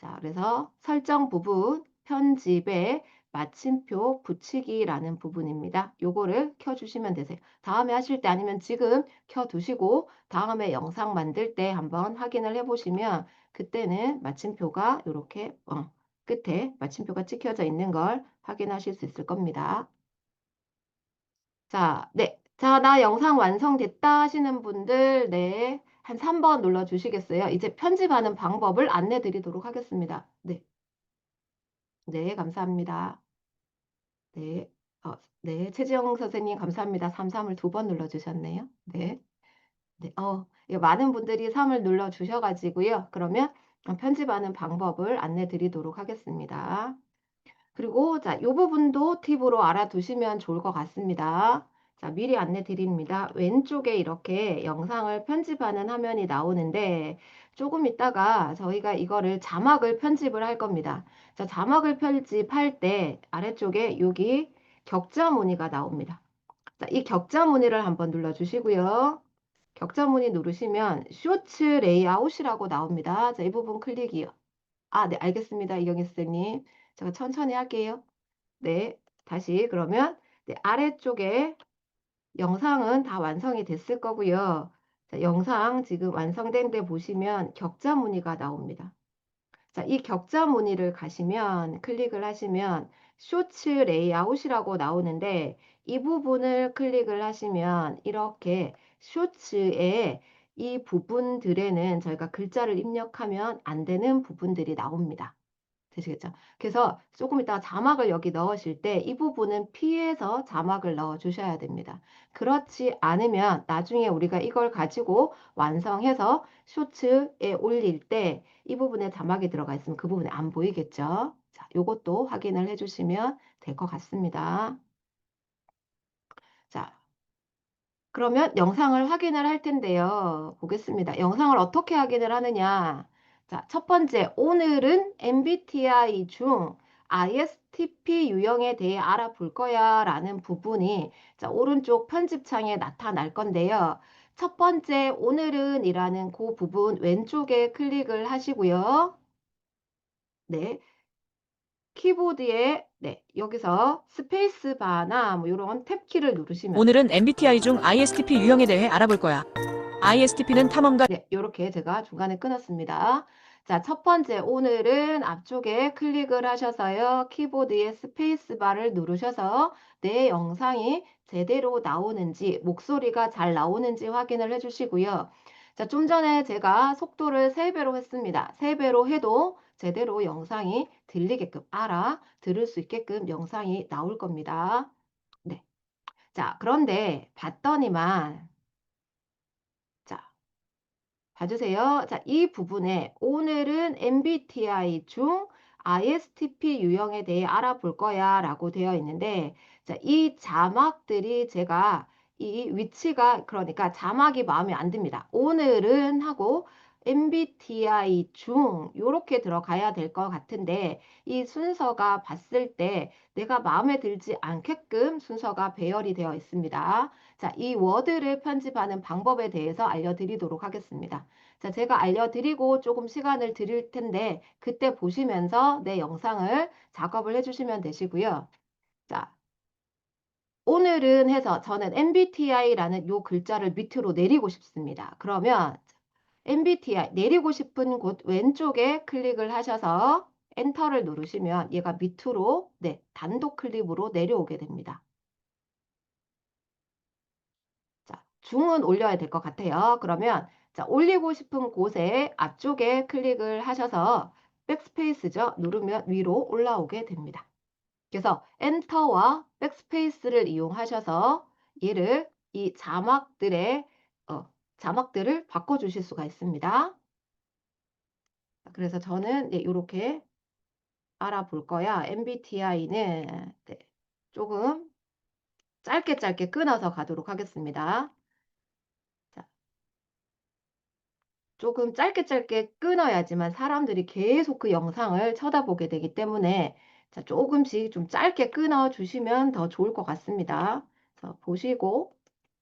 자, 그래서 설정 부분, 편집에 마침표 붙이기라는 부분입니다. 요거를 켜주시면 되세요. 다음에 하실 때 아니면 지금 켜두시고 다음에 영상 만들 때 한번 확인을 해보시면 그때는 마침표가 이렇게 끝에 마침표가 찍혀져 있는 걸 확인하실 수 있을 겁니다. 자, 네. 자, 나 영상 완성됐다 하시는 분들, 네. 한 3번 눌러주시겠어요? 이제 편집하는 방법을 안내 드리도록 하겠습니다. 네. 네, 감사합니다. 네. 네. 최지영 선생님, 감사합니다. 33을 2번 눌러주셨네요. 네. 네. 이거 많은 분들이 3을 눌러주셔가지고요. 그러면 편집하는 방법을 안내 드리도록 하겠습니다. 그리고 자, 이 부분도 팁으로 알아두시면 좋을 것 같습니다. 자, 미리 안내 드립니다. 왼쪽에 이렇게 영상을 편집하는 화면이 나오는데 조금 있다가 저희가 이거를 자막을 편집을 할 겁니다. 자, 자막을 편집할 때 아래쪽에 여기 격자 무늬가 나옵니다. 자, 이 격자 무늬를 한번 눌러주시고요. 격자 무늬 누르시면 쇼츠 레이아웃이라고 나옵니다. 자, 이 부분 클릭이요. 네, 알겠습니다. 이경희 선생님. 제가 천천히 할게요. 네, 다시 그러면 네, 아래쪽에 영상은 다 완성이 됐을 거고요. 자, 영상 지금 완성된 데 보시면 격자 무늬가 나옵니다. 자, 이 격자 무늬를 가시면 클릭을 하시면 쇼츠 레이아웃이라고 나오는데 이 부분을 클릭을 하시면 이렇게 쇼츠의 이 부분들에는 저희가 글자를 입력하면 안 되는 부분들이 나옵니다. 되시겠죠? 그래서 조금 이따가 자막을 여기 넣으실 때 이 부분은 피해서 자막을 넣어 주셔야 됩니다. 그렇지 않으면 나중에 우리가 이걸 가지고 완성해서 쇼츠에 올릴 때 이 부분에 자막이 들어가 있으면 그 부분에 안 보이겠죠? 자, 요것도 확인을 해주시면 될 것 같습니다. 자, 그러면 영상을 확인을 할 텐데요. 보겠습니다. 영상을 어떻게 확인을 하느냐? 자, 첫 번째, 오늘은 MBTI 중 ISTP 유형에 대해 알아볼 거야 라는 부분이 자, 오른쪽 편집창에 나타날 건데요. 첫 번째 오늘은 이라는 그 부분 왼쪽에 클릭을 하시고요. 네. 키보드에 네, 여기서 스페이스 바나 뭐 이런 탭키를 누르시면 오늘은 MBTI 중 ISTP 유형에 대해 알아볼 거야. ISTP는 탐험가 네, 이렇게 제가 중간에 끊었습니다. 자, 첫 번째 오늘은 앞쪽에 클릭을 하셔서요. 키보드의 스페이스 바를 누르셔서 내 영상이 제대로 나오는지 목소리가 잘 나오는지 확인을 해 주시고요. 자, 좀 전에 제가 속도를 3배로 했습니다. 3배로 해도 제대로 영상이 들리게끔 들을 수 있게끔 영상이 나올 겁니다. 네. 자, 그런데 봤더니만 자, 봐주세요. 자, 이 부분에 오늘은 MBTI 중 ISTP 유형에 대해 알아볼 거야 라고 되어 있는데, 자, 이 자막들이 제가 이 위치가 그러니까 자막이 마음에 안 듭니다. 오늘은 하고 MBTI 중 이렇게 들어가야 될 것 같은데 이 순서가 봤을 때 내가 마음에 들지 않게끔 순서가 배열이 되어 있습니다. 자, 이 워드를 편집하는 방법에 대해서 알려드리도록 하겠습니다. 자, 제가 알려드리고 조금 시간을 드릴 텐데 그때 보시면서 내 영상을 작업을 해주시면 되시고요. 자, 오늘은 해서 저는 MBTI라는 요 글자를 밑으로 내리고 싶습니다. 그러면 MBTI 내리고 싶은 곳 왼쪽에 클릭을 하셔서 엔터를 누르시면 얘가 밑으로 네, 단독 클릭으로 내려오게 됩니다. 자, 중은 올려야 될 것 같아요. 그러면 자, 올리고 싶은 곳에 앞쪽에 클릭을 하셔서 백스페이스죠. 누르면 위로 올라오게 됩니다. 그래서 엔터와 백스페이스를 이용하셔서 얘를 이 자막들의 자막들을 바꿔주실 수가 있습니다. 그래서 저는 이렇게 알아볼 거야. MBTI는 조금 짧게 짧게 끊어서 가도록 하겠습니다. 자, 조금 짧게 짧게 끊어야지만 사람들이 계속 그 영상을 쳐다보게 되기 때문에 자, 조금씩 좀 짧게 끊어 주시면 더 좋을 것 같습니다. 그래서 보시고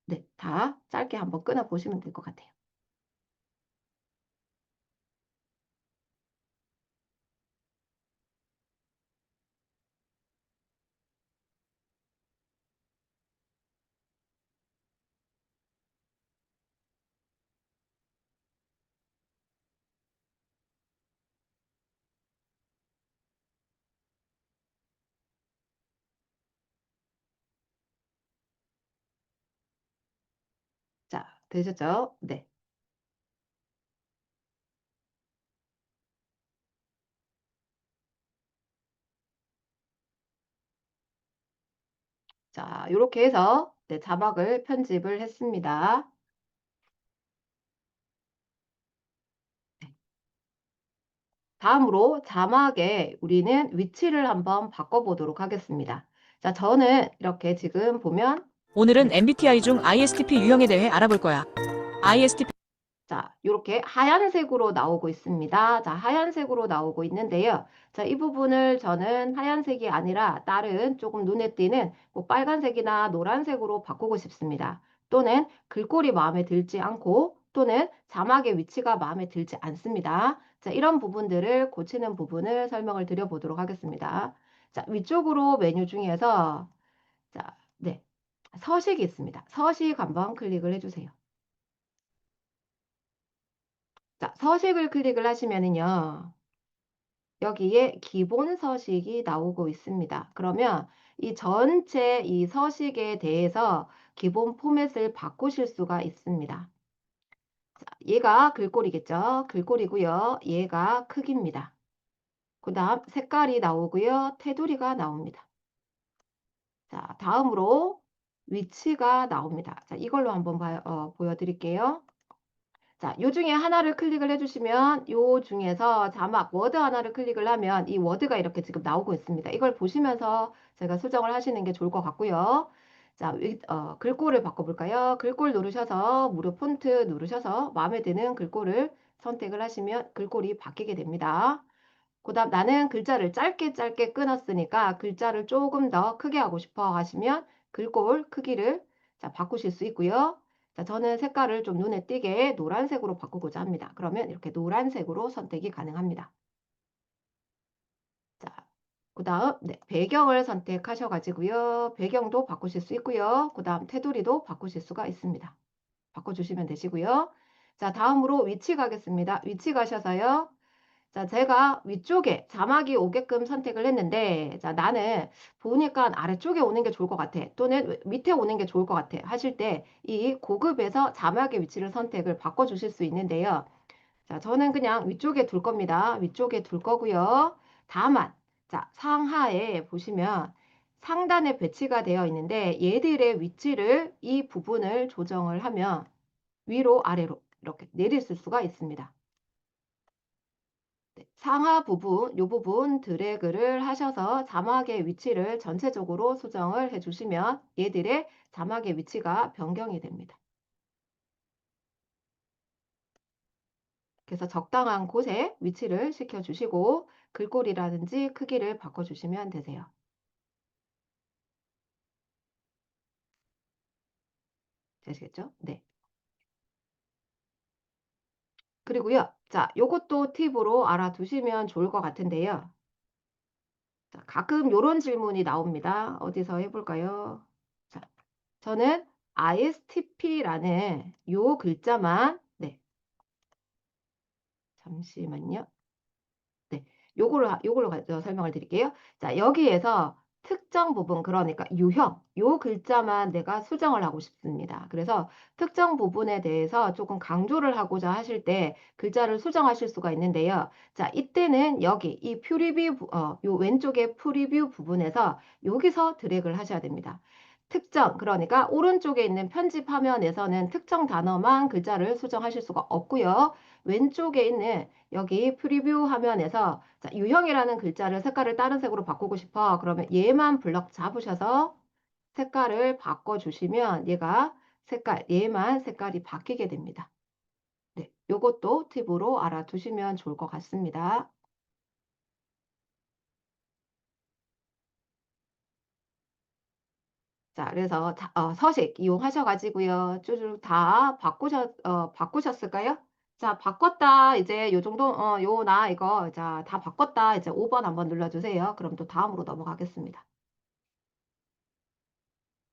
네, 다 짧게 한번 끊어 보시면 될 것 같아요. 자, 되셨죠? 네. 자, 이렇게 해서 네, 자막을 편집을 했습니다. 네. 다음으로 자막에 우리는 위치를 한번 바꿔보도록 하겠습니다. 자, 저는 이렇게 지금 보면 오늘은 네. MBTI 중 ISTP 유형에 대해 알아볼 거야. ISTP 자, 이렇게 하얀색으로 나오고 있습니다. 자, 하얀색으로 나오고 있는데요. 자, 이 부분을 저는 하얀색이 아니라 다른 조금 눈에 띄는 뭐 빨간색이나 노란색으로 바꾸고 싶습니다. 또는 글꼴이 마음에 들지 않고 또는 자막의 위치가 마음에 들지 않습니다. 자, 이런 부분들을 고치는 부분을 설명을 드려보도록 하겠습니다. 자, 위쪽으로 메뉴 중에서 자, 네, 서식이 있습니다. 서식 한번 클릭을 해주세요. 자, 서식을 클릭을 하시면은요. 여기에 기본 서식이 나오고 있습니다. 그러면 이 전체 이 서식에 대해서 기본 포맷을 바꾸실 수가 있습니다. 자, 얘가 글꼴이겠죠? 글꼴이고요. 얘가 크기입니다. 그 다음 색깔이 나오고요. 테두리가 나옵니다. 자, 다음으로 위치가 나옵니다. 자, 이걸로 한번 보여드릴게요. 자, 요 중에 하나를 클릭을 해주시면 요 중에서 자막 워드 하나를 클릭을 하면 이 워드가 이렇게 지금 나오고 있습니다. 이걸 보시면서 제가 수정을 하시는 게 좋을 것 같고요. 자, 글꼴을 바꿔볼까요? 글꼴 누르셔서 무료 폰트 누르셔서 마음에 드는 글꼴을 선택을 하시면 글꼴이 바뀌게 됩니다. 그 다음 나는 글자를 짧게 짧게 끊었으니까 글자를 조금 더 크게 하고 싶어 하시면 글꼴 크기를 자, 바꾸실 수 있고요. 자, 저는 색깔을 좀 눈에 띄게 노란색으로 바꾸고자 합니다. 그러면 이렇게 노란색으로 선택이 가능합니다. 자, 그 다음 네, 배경을 선택하셔가지고요. 배경도 바꾸실 수 있고요. 그 다음 테두리도 바꾸실 수가 있습니다. 바꿔주시면 되시고요. 자, 다음으로 위치 가겠습니다. 위치 가셔서요. 자, 제가 위쪽에 자막이 오게끔 선택을 했는데, 자, 나는 보니까 아래쪽에 오는 게 좋을 것 같아. 또는 밑에 오는 게 좋을 것 같아. 하실 때 이 고급에서 자막의 위치를 선택을 바꿔주실 수 있는데요. 자, 저는 그냥 위쪽에 둘 겁니다. 위쪽에 둘 거고요. 다만, 자, 상하에 보시면 상단에 배치가 되어 있는데 얘들의 위치를 이 부분을 조정을 하면 위로 아래로 이렇게 내리실 수가 있습니다. 네, 상하 부분, 이 부분 드래그를 하셔서 자막의 위치를 전체적으로 수정을 해주시면 얘들의 자막의 위치가 변경이 됩니다. 그래서 적당한 곳에 위치를 시켜주시고 글꼴이라든지 크기를 바꿔주시면 되세요. 되시겠죠? 네. 그리고요. 자, 요것도 팁으로 알아두시면 좋을 것 같은데요. 자, 가끔 요런 질문이 나옵니다. 어디서 해볼까요? 자, 저는 ISTP라는 요 글자만, 네, 잠시만요. 네, 요걸로 설명을 드릴게요. 자, 여기에서 특정 부분, 그러니까 유형, 요 글자만 내가 수정을 하고 싶습니다. 그래서 특정 부분에 대해서 조금 강조를 하고자 하실 때 글자를 수정하실 수가 있는데요. 자, 이때는 여기 이 프리뷰, 요 왼쪽에 프리뷰 부분에서 여기서 드래그를 하셔야 됩니다. 특정, 그러니까 오른쪽에 있는 편집 화면에서는 특정 단어만 글자를 수정하실 수가 없고요. 왼쪽에 있는 여기 프리뷰 화면에서 자, 유형이라는 글자를 색깔을 다른 색으로 바꾸고 싶어. 그러면 얘만 블럭 잡으셔서 색깔을 바꿔주시면 얘가 얘만 색깔이 바뀌게 됩니다. 네, 요것도 팁으로 알아두시면 좋을 것 같습니다. 자, 그래서 서식 이용하셔가지고요. 쭈쭈 다 바꾸셨을까요? 자, 바꿨다. 이제 요 정도, 나 이거, 자, 다 바꿨다. 이제 5번 한번 눌러주세요. 그럼 또 다음으로 넘어가겠습니다.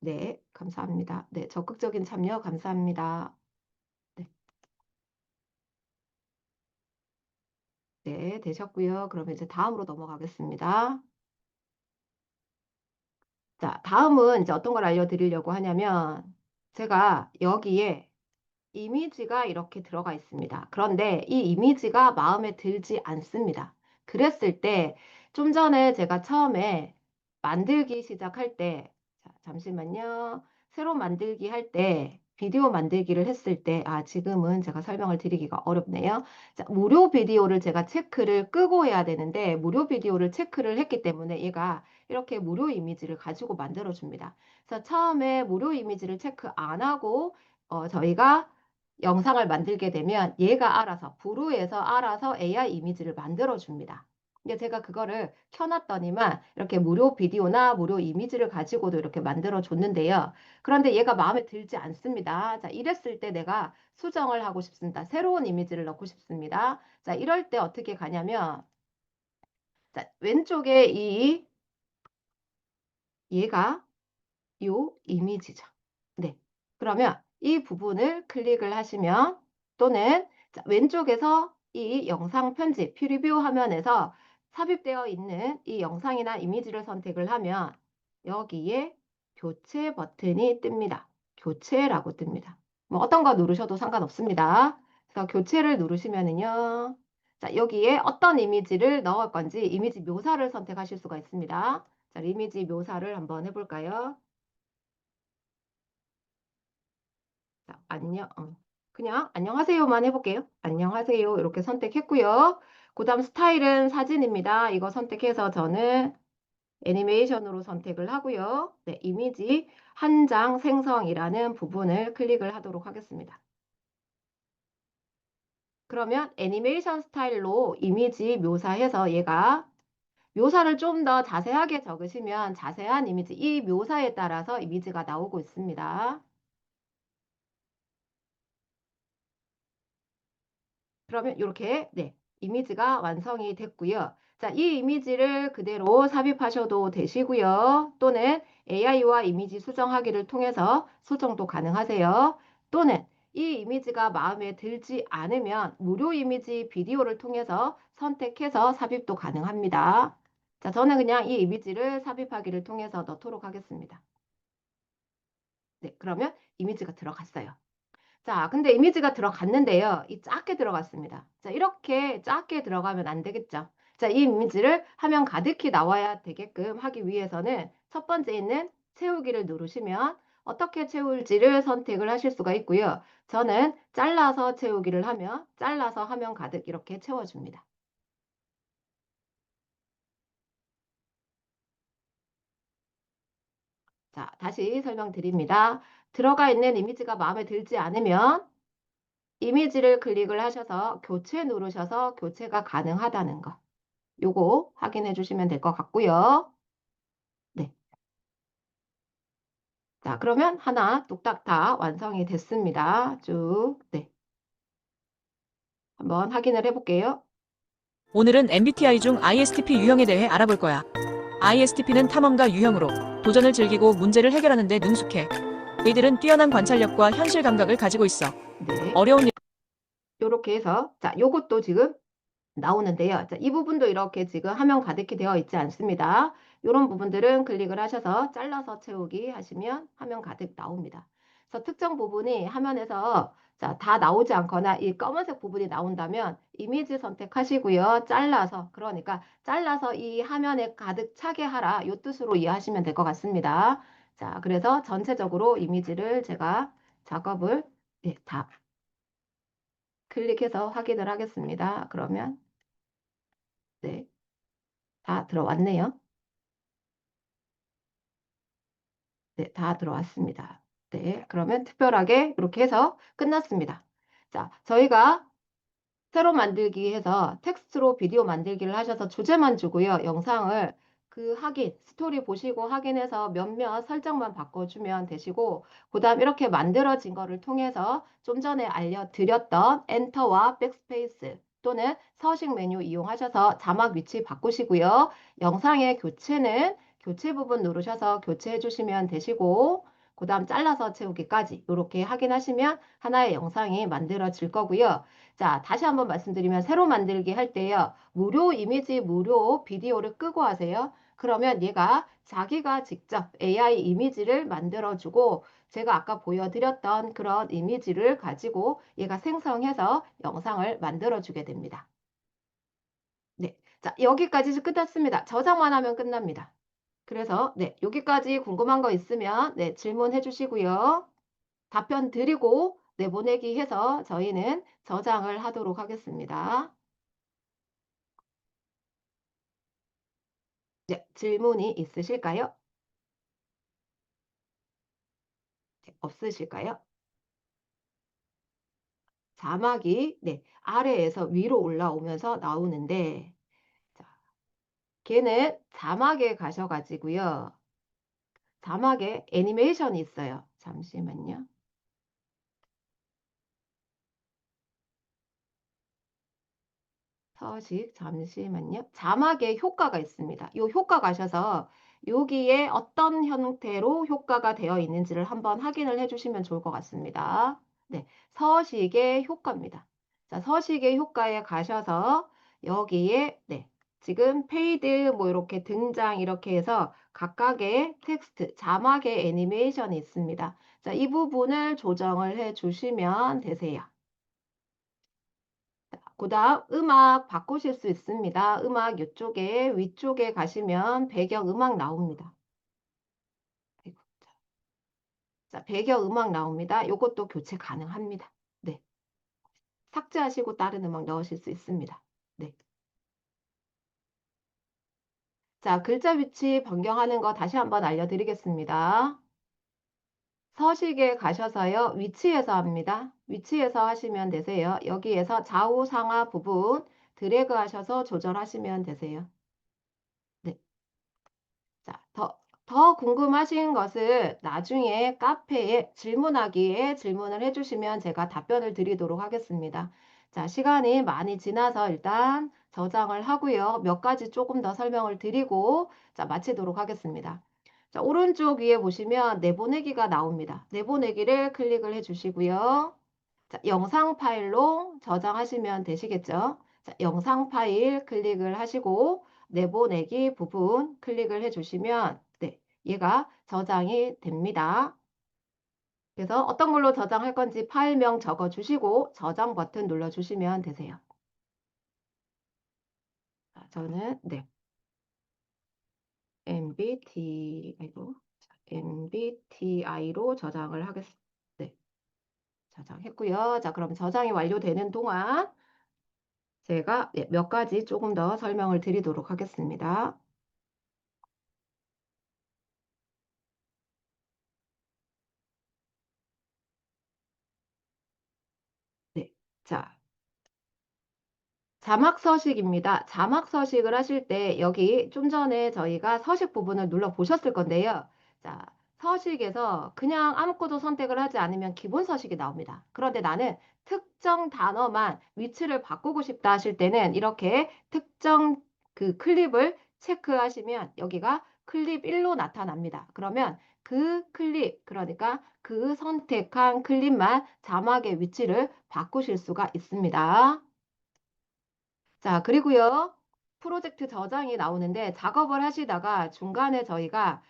네, 감사합니다. 네, 적극적인 참여 감사합니다. 네, 네, 되셨고요. 그러면 이제 다음으로 넘어가겠습니다. 자, 다음은 이제 어떤 걸 알려드리려고 하냐면, 제가 여기에 이미지가 이렇게 들어가 있습니다. 그런데 이 이미지가 마음에 들지 않습니다. 그랬을 때 좀 전에 제가 처음에 만들기 시작할 때 자, 잠시만요. 새로 만들기 할 때 비디오 만들기를 했을 때 지금은 제가 설명을 드리기가 어렵네요. 자, 무료 비디오를 제가 체크를 끄고 해야 되는데 무료 비디오를 체크를 했기 때문에 얘가 이렇게 무료 이미지를 가지고 만들어 줍니다. 그래서 처음에 무료 이미지를 체크 안 하고 저희가 영상을 만들게 되면 얘가 알아서 브루에서 알아서 AI 이미지를 만들어 줍니다. 근데 제가 그거를 켜놨더니만 이렇게 무료 비디오나 무료 이미지를 가지고도 이렇게 만들어 줬는데요. 그런데 얘가 마음에 들지 않습니다. 자, 이랬을 때 내가 수정을 하고 싶습니다. 새로운 이미지를 넣고 싶습니다. 자, 이럴 때 어떻게 가냐면 자, 왼쪽에 얘가 요 이미지죠. 네. 그러면 이 부분을 클릭을 하시면 또는 자, 왼쪽에서 이 영상 편집, 프리뷰 화면에서 삽입되어 있는 이 영상이나 이미지를 선택을 하면 여기에 교체 버튼이 뜹니다. 교체라고 뜹니다. 뭐 어떤 거 누르셔도 상관없습니다. 그래서 교체를 누르시면은요. 자, 여기에 어떤 이미지를 넣을 건지 이미지 묘사를 선택하실 수가 있습니다. 자, 이미지 묘사를 한번 해볼까요? 자, 그냥 안녕하세요만 해볼게요. 안녕하세요. 이렇게 선택했고요. 그 다음 스타일은 사진입니다. 이거 선택해서 저는 애니메이션으로 선택을 하고요. 네, 이미지 한 장 생성이라는 부분을 클릭을 하도록 하겠습니다. 그러면 애니메이션 스타일로 이미지 묘사해서 얘가 묘사를 좀 더 자세하게 적으시면 자세한 이미지, 이 묘사에 따라서 이미지가 나오고 있습니다. 그러면 이렇게 네, 이미지가 완성이 됐고요. 자, 이 이미지를 그대로 삽입하셔도 되시고요. 또는 AI와 이미지 수정하기를 통해서 수정도 가능하세요. 또는 이 이미지가 마음에 들지 않으면 무료 이미지 비디오를 통해서 선택해서 삽입도 가능합니다. 자, 저는 그냥 이 이미지를 삽입하기를 통해서 넣도록 하겠습니다. 네, 그러면 이미지가 들어갔어요. 자, 근데 이미지가 들어갔는데요. 이 작게 들어갔습니다. 자, 이렇게 작게 들어가면 안 되겠죠. 자, 이 이미지를 화면 가득히 나와야 되게끔 하기 위해서는 첫 번째 있는 채우기를 누르시면 어떻게 채울지를 선택을 하실 수가 있고요. 저는 잘라서 채우기를 하면 잘라서 화면 가득 이렇게 채워줍니다. 자, 다시 설명드립니다. 들어가 있는 이미지가 마음에 들지 않으면 이미지를 클릭을 하셔서 교체 누르셔서 교체가 가능하다는 거. 요거 확인해 주시면 될 것 같고요. 네. 자, 그러면 하나 뚝딱 다 완성이 됐습니다. 쭉. 네. 한번 확인을 해 볼게요. 오늘은 MBTI 중 ISTP 유형에 대해 알아볼 거야. ISTP는 탐험가 유형으로 도전을 즐기고 문제를 해결하는 데 능숙해. 이들은 뛰어난 관찰력과 현실 감각을 가지고 있어. 네. 어려운 요렇게 해서 자, 요것도 지금 나오는데요. 자, 이 부분도 이렇게 지금 화면 가득히 되어 있지 않습니다. 이런 부분들은 클릭을 하셔서 잘라서 채우기 하시면 화면 가득 나옵니다. 그래서 특정 부분이 화면에서 자, 다 나오지 않거나 이 검은색 부분이 나온다면 이미지 선택하시고요. 잘라서 그러니까 잘라서 이 화면에 가득 차게 하라 이 뜻으로 이해하시면 될 것 같습니다. 자, 그래서 전체적으로 이미지를 제가 작업을 예, 다 클릭해서 확인을 하겠습니다. 그러면 네. 다 들어왔네요. 네, 다 들어왔습니다. 네, 그러면 특별하게 이렇게 해서 끝났습니다. 자, 저희가 새로 만들기 해서 텍스트로 비디오 만들기를 하셔서 주제만 주고요. 영상을 그 확인, 스토리 보시고 확인해서 몇몇 설정만 바꿔주면 되시고, 그 다음 이렇게 만들어진 거를 통해서 좀 전에 알려드렸던 엔터와 백스페이스 또는 서식 메뉴 이용하셔서 자막 위치 바꾸시고요. 영상의 교체는 교체 부분 누르셔서 교체해 주시면 되시고, 그 다음 잘라서 채우기까지 이렇게 확인하시면 하나의 영상이 만들어질 거고요. 자, 다시 한번 말씀드리면 새로 만들기 할 때요. 무료 이미지, 무료 비디오를 끄고 하세요. 그러면 얘가 자기가 직접 AI 이미지를 만들어주고 제가 아까 보여드렸던 그런 이미지를 가지고 얘가 생성해서 영상을 만들어주게 됩니다. 네. 자, 여기까지 끝났습니다. 저장만 하면 끝납니다. 그래서 네, 여기까지 궁금한 거 있으면 네, 질문해 주시고요. 답변 드리고 내보내기 해서 저희는 저장을 하도록 하겠습니다. 네, 질문이 있으실까요? 네, 없으실까요? 자막이 네, 아래에서 위로 올라오면서 나오는데 자, 걔는 자막에 가셔가지고요. 자막에 애니메이션이 있어요. 잠시만요. 서식 잠시만요. 자막에 효과가 있습니다. 이 효과 가셔서 여기에 어떤 형태로 효과가 되어 있는지를 한번 확인을 해주시면 좋을 것 같습니다. 네, 서식의 효과입니다. 자, 서식의 효과에 가셔서 여기에 네, 지금 페이드 뭐 이렇게 등장 이렇게 해서 각각의 텍스트, 자막의 애니메이션이 있습니다. 자, 이 부분을 조정을 해 주시면 되세요. 그 다음 음악 바꾸실 수 있습니다. 음악 이쪽에 위쪽에 가시면 배경 음악 나옵니다. 아이고, 자, 배경 음악 나옵니다. 이것도 교체 가능합니다. 네. 삭제하시고 다른 음악 넣으실 수 있습니다. 네. 자, 글자 위치 변경하는 거 다시 한번 알려드리겠습니다. 서식에 가셔서요. 위치에서 합니다. 위치에서 하시면 되세요. 여기에서 좌우 상하 부분 드래그 하셔서 조절하시면 되세요. 네. 자, 더 궁금하신 것을 나중에 카페에 질문하기에 질문을 해주시면 제가 답변을 드리도록 하겠습니다. 자, 시간이 많이 지나서 일단 저장을 하고요. 몇 가지 조금 더 설명을 드리고 자, 마치도록 하겠습니다. 자, 오른쪽 위에 보시면 내보내기가 나옵니다. 내보내기를 클릭을 해주시고요. 자, 영상 파일로 저장하시면 되시겠죠? 자, 영상 파일 클릭을 하시고 내보내기 부분 클릭을 해주시면 네, 얘가 저장이 됩니다. 그래서 어떤 걸로 저장할 건지 파일명 적어주시고 저장 버튼 눌러주시면 되세요. 자, 저는 네, MBTI로 저장을 하겠습니다. 네, 저장했고요. 자, 그럼 저장이 완료되는 동안 제가 네, 몇 가지 조금 더 설명을 드리도록 하겠습니다. 네, 자, 자막 서식입니다. 자막 서식을 하실 때 여기 좀 전에 저희가 서식 부분을 눌러 보셨을 건데요. 자, 서식에서 그냥 아무것도 선택을 하지 않으면 기본 서식이 나옵니다. 그런데 나는 특정 단어만 위치를 바꾸고 싶다 하실 때는 이렇게 특정 그 클립을 체크하시면 여기가 클립 1로 나타납니다. 그러면 그 클립, 그러니까 그 선택한 클립만 자막의 위치를 바꾸실 수가 있습니다. 자, 그리고요. 프로젝트 저장이 나오는데 작업을 하시다가 중간에 저희가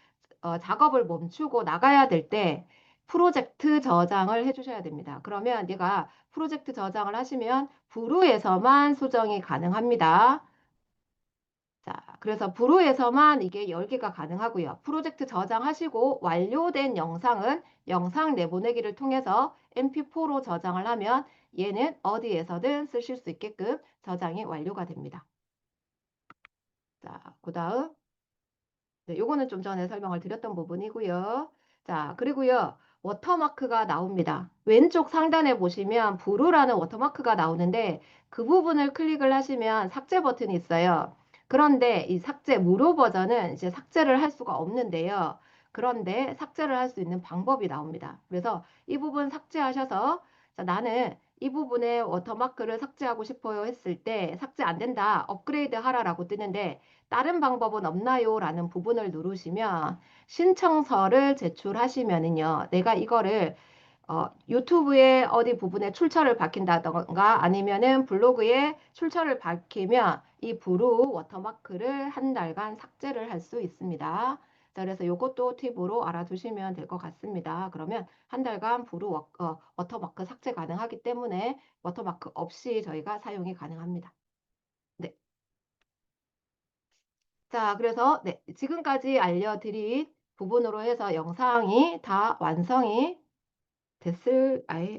작업을 멈추고 나가야 될 때 프로젝트 저장을 해주셔야 됩니다. 그러면 얘가 프로젝트 저장을 하시면 브루에서만 수정이 가능합니다. 자, 그래서 브루에서만 이게 열기가 가능하고요. 프로젝트 저장하시고 완료된 영상은 영상 내보내기를 통해서 MP4로 저장을 하면 얘는 어디에서든 쓰실 수 있게끔 저장이 완료가 됩니다. 자, 그 다음 네, 요거는 좀 전에 설명을 드렸던 부분이고요. 자, 그리고요. 워터마크가 나옵니다. 왼쪽 상단에 보시면 브루라는 워터마크가 나오는데 그 부분을 클릭을 하시면 삭제 버튼이 있어요. 그런데 이 삭제 무료 버전은 이제 삭제를 할 수가 없는데요. 그런데 삭제를 할 수 있는 방법이 나옵니다. 그래서 이 부분 삭제하셔서 자, 나는 이 부분에 워터마크를 삭제하고 싶어요 했을 때 삭제 안 된다. 업그레이드 하라라고 뜨는데 다른 방법은 없나요? 라는 부분을 누르시면 신청서를 제출하시면은요. 내가 이거를 유튜브에 어디 부분에 출처를 밝힌다던가 아니면은 블로그에 출처를 밝히면 이 브루 워터마크를 한 달간 삭제를 할 수 있습니다. 자, 그래서 이것도 팁으로 알아두시면 될 것 같습니다. 그러면 한 달간 브루 워터마크 삭제 가능하기 때문에 워터마크 없이 저희가 사용이 가능합니다. 네. 자, 그래서 네, 지금까지 알려드린 부분으로 해서 영상이 다 완성이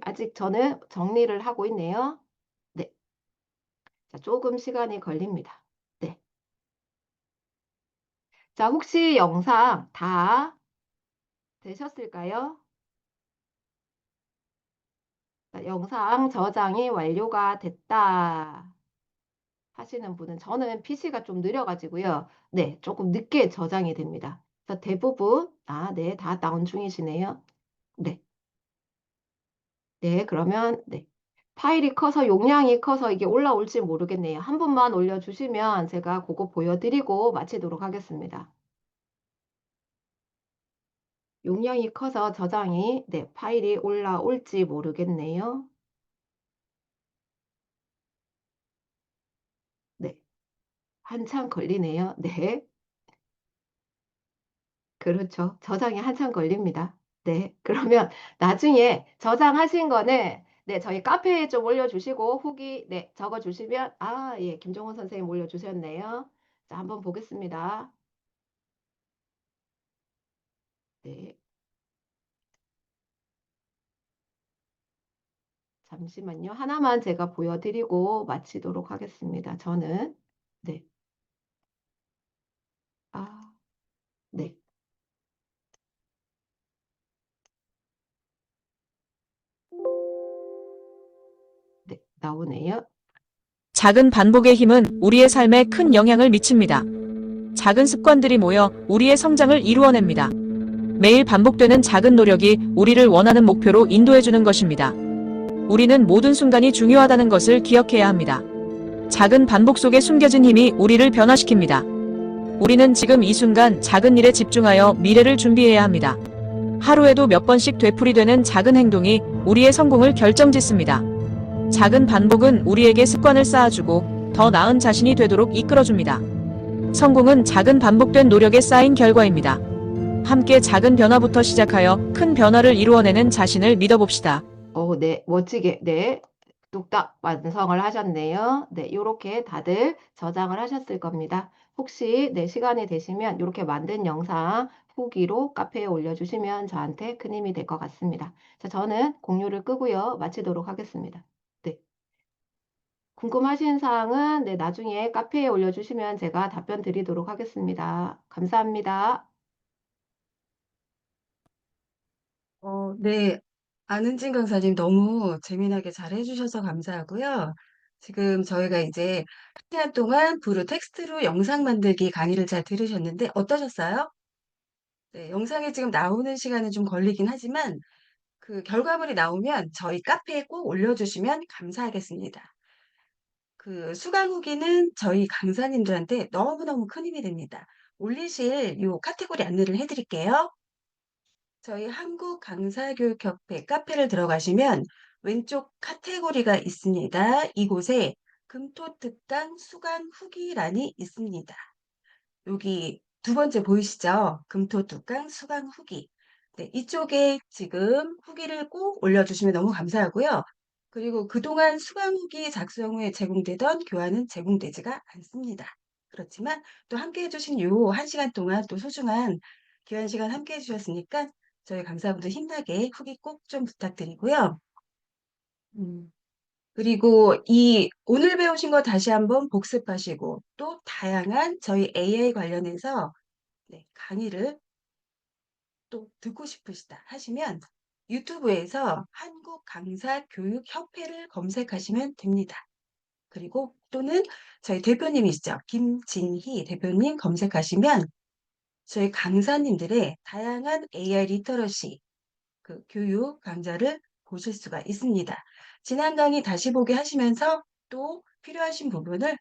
아직 저는 정리를 하고 있네요. 네. 자, 조금 시간이 걸립니다. 네. 자, 혹시 영상 다 되셨을까요? 자, 영상 저장이 완료가 됐다 하시는 분은 저는 PC가 좀 느려가지고요. 네, 조금 늦게 저장이 됩니다. 그래서 대부분, 네, 다 다운 중이시네요. 네. 네, 그러면, 네. 파일이 커서 용량이 커서 이게 올라올지 모르겠네요. 한 분만 올려주시면 제가 그거 보여드리고 마치도록 하겠습니다. 용량이 커서 저장이, 네, 파일이 올라올지 모르겠네요. 네, 한참 걸리네요. 네, 그렇죠. 저장이 한참 걸립니다. 네, 그러면 나중에 저장하신 거는 네, 저희 카페에 좀 올려주시고 후기 네, 적어주시면 예, 김종원 선생님 올려주셨네요. 자, 한번 보겠습니다. 네. 잠시만요. 하나만 제가 보여드리고 마치도록 하겠습니다. 저는 네. 아, 네. 네, 나오네요. 작은 반복의 힘은 우리의 삶에 큰 영향을 미칩니다. 작은 습관들이 모여 우리의 성장을 이루어냅니다. 매일 반복되는 작은 노력이 우리를 원하는 목표로 인도해주는 것입니다. 우리는 모든 순간이 중요하다는 것을 기억해야 합니다. 작은 반복 속에 숨겨진 힘이 우리를 변화시킵니다. 우리는 지금 이 순간 작은 일에 집중하여 미래를 준비해야 합니다. 하루에도 몇 번씩 되풀이되는 작은 행동이 우리의 성공을 결정짓습니다. 작은 반복은 우리에게 습관을 쌓아주고 더 나은 자신이 되도록 이끌어줍니다. 성공은 작은 반복된 노력에 쌓인 결과입니다. 함께 작은 변화부터 시작하여 큰 변화를 이루어내는 자신을 믿어봅시다. 네, 멋지게, 네, 뚝딱 완성을 하셨네요. 네, 요렇게 다들 저장을 하셨을 겁니다. 혹시 시간이 되시면 이렇게 만든 영상 후기로 카페에 올려주시면 저한테 큰 힘이 될 것 같습니다. 자, 저는 공유를 끄고요. 마치도록 하겠습니다. 네. 궁금하신 사항은 나중에 카페에 올려주시면 제가 답변 드리도록 하겠습니다. 감사합니다. 네. 안은진 강사님 너무 재미나게 잘 해주셔서 감사하고요. 지금 저희가 이제 1시간 동안 부르 텍스트로 영상 만들기 강의를 잘 들으셨는데 어떠셨어요? 네, 영상이 지금 나오는 시간은 좀 걸리긴 하지만 그 결과물이 나오면 저희 카페에 꼭 올려주시면 감사하겠습니다. 그 수강 후기는 저희 강사님들한테 너무너무 큰 힘이 됩니다. 올리실 요 카테고리 안내를 해드릴게요. 저희 한국강사교육협회 카페를 들어가시면 왼쪽 카테고리가 있습니다. 이곳에 금토특강 수강 후기란이 있습니다. 여기 두 번째 보이시죠? 금토특강 수강 후기. 네, 이쪽에 지금 후기를 꼭 올려주시면 너무 감사하고요. 그리고 그동안 수강 후기 작성 후에 제공되던 교환은 제공되지가 않습니다. 그렇지만 또 함께 해주신 요 1시간 동안 또 소중한 귀한 시간 함께 해주셨으니까 저희 강사분들 힘나게 후기 꼭 좀 부탁드리고요. 그리고 이 오늘 배우신 거 다시 한번 복습하시고 또 다양한 저희 AI 관련해서 강의를 또 듣고 싶으시다 하시면 유튜브에서 한국강사교육협회를 검색하시면 됩니다. 그리고 또는 저희 대표님이시죠. 김진희 대표님 검색하시면 저희 강사님들의 다양한 AI 리터러시 그 교육 강좌를 보실 수가 있습니다. 지난 강의 다시 보기 하시면서 또 필요하신 부분을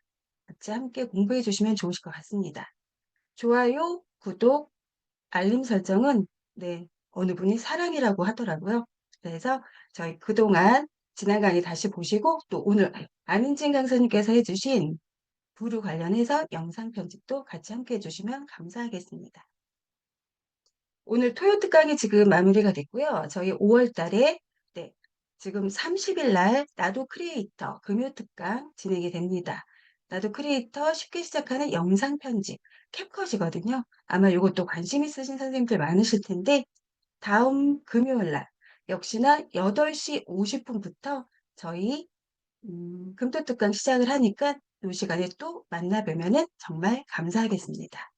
같이 함께 공부해 주시면 좋으실 것 같습니다. 좋아요, 구독, 알림 설정은 어느 분이 사랑이라고 하더라고요. 그래서 저희 그동안 지난 강의 다시 보시고 또 오늘 안은진 강사님께서 해주신 부르 관련해서 영상 편집도 같이 함께 해주시면 감사하겠습니다. 오늘 토요 특강이 지금 마무리가 됐고요. 저희 5월 달에 지금 30일 날 나도 크리에이터 금요 특강 진행이 됩니다. 나도 크리에이터 쉽게 시작하는 영상 편집 캡컷이거든요. 아마 이것도 관심 있으신 선생님들 많으실 텐데 다음 금요일 날 역시나 8시 50분부터 저희 금토 특강 시작을 하니까 이 시간에 또 만나 뵈면은 정말 감사하겠습니다.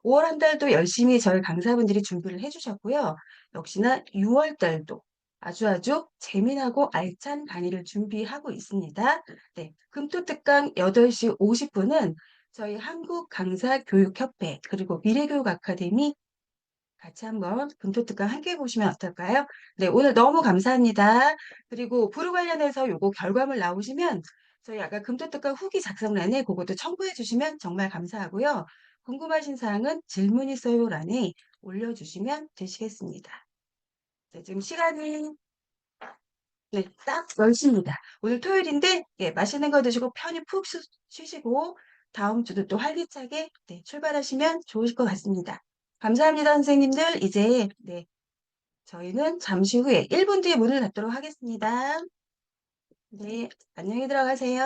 5월 한 달도 열심히 저희 강사분들이 준비를 해주셨고요. 역시나 6월 달도 아주 재미나고 알찬 강의를 준비하고 있습니다. 네, 금토특강 8시 50분은 저희 한국강사교육협회 그리고 미래교육 아카데미 같이 한번 금토특강 함께 해보시면 어떨까요? 네, 오늘 너무 감사합니다. 그리고 부르 관련해서 요거 결과물 나오시면 저희 아까 금토특강 후기 작성란에 그것도 첨부해 주시면 정말 감사하고요. 궁금하신 사항은 질문 있어요란에 올려주시면 되시겠습니다. 네, 지금 시간이 딱 10시입니다. 오늘 토요일인데 맛있는 거 드시고 편히 푹 쉬시고 다음 주도 또 활기차게 출발하시면 좋으실 것 같습니다. 감사합니다, 선생님들. 이제 저희는 잠시 후에 1분 뒤에 문을 닫도록 하겠습니다. 네, 안녕히 들어가세요.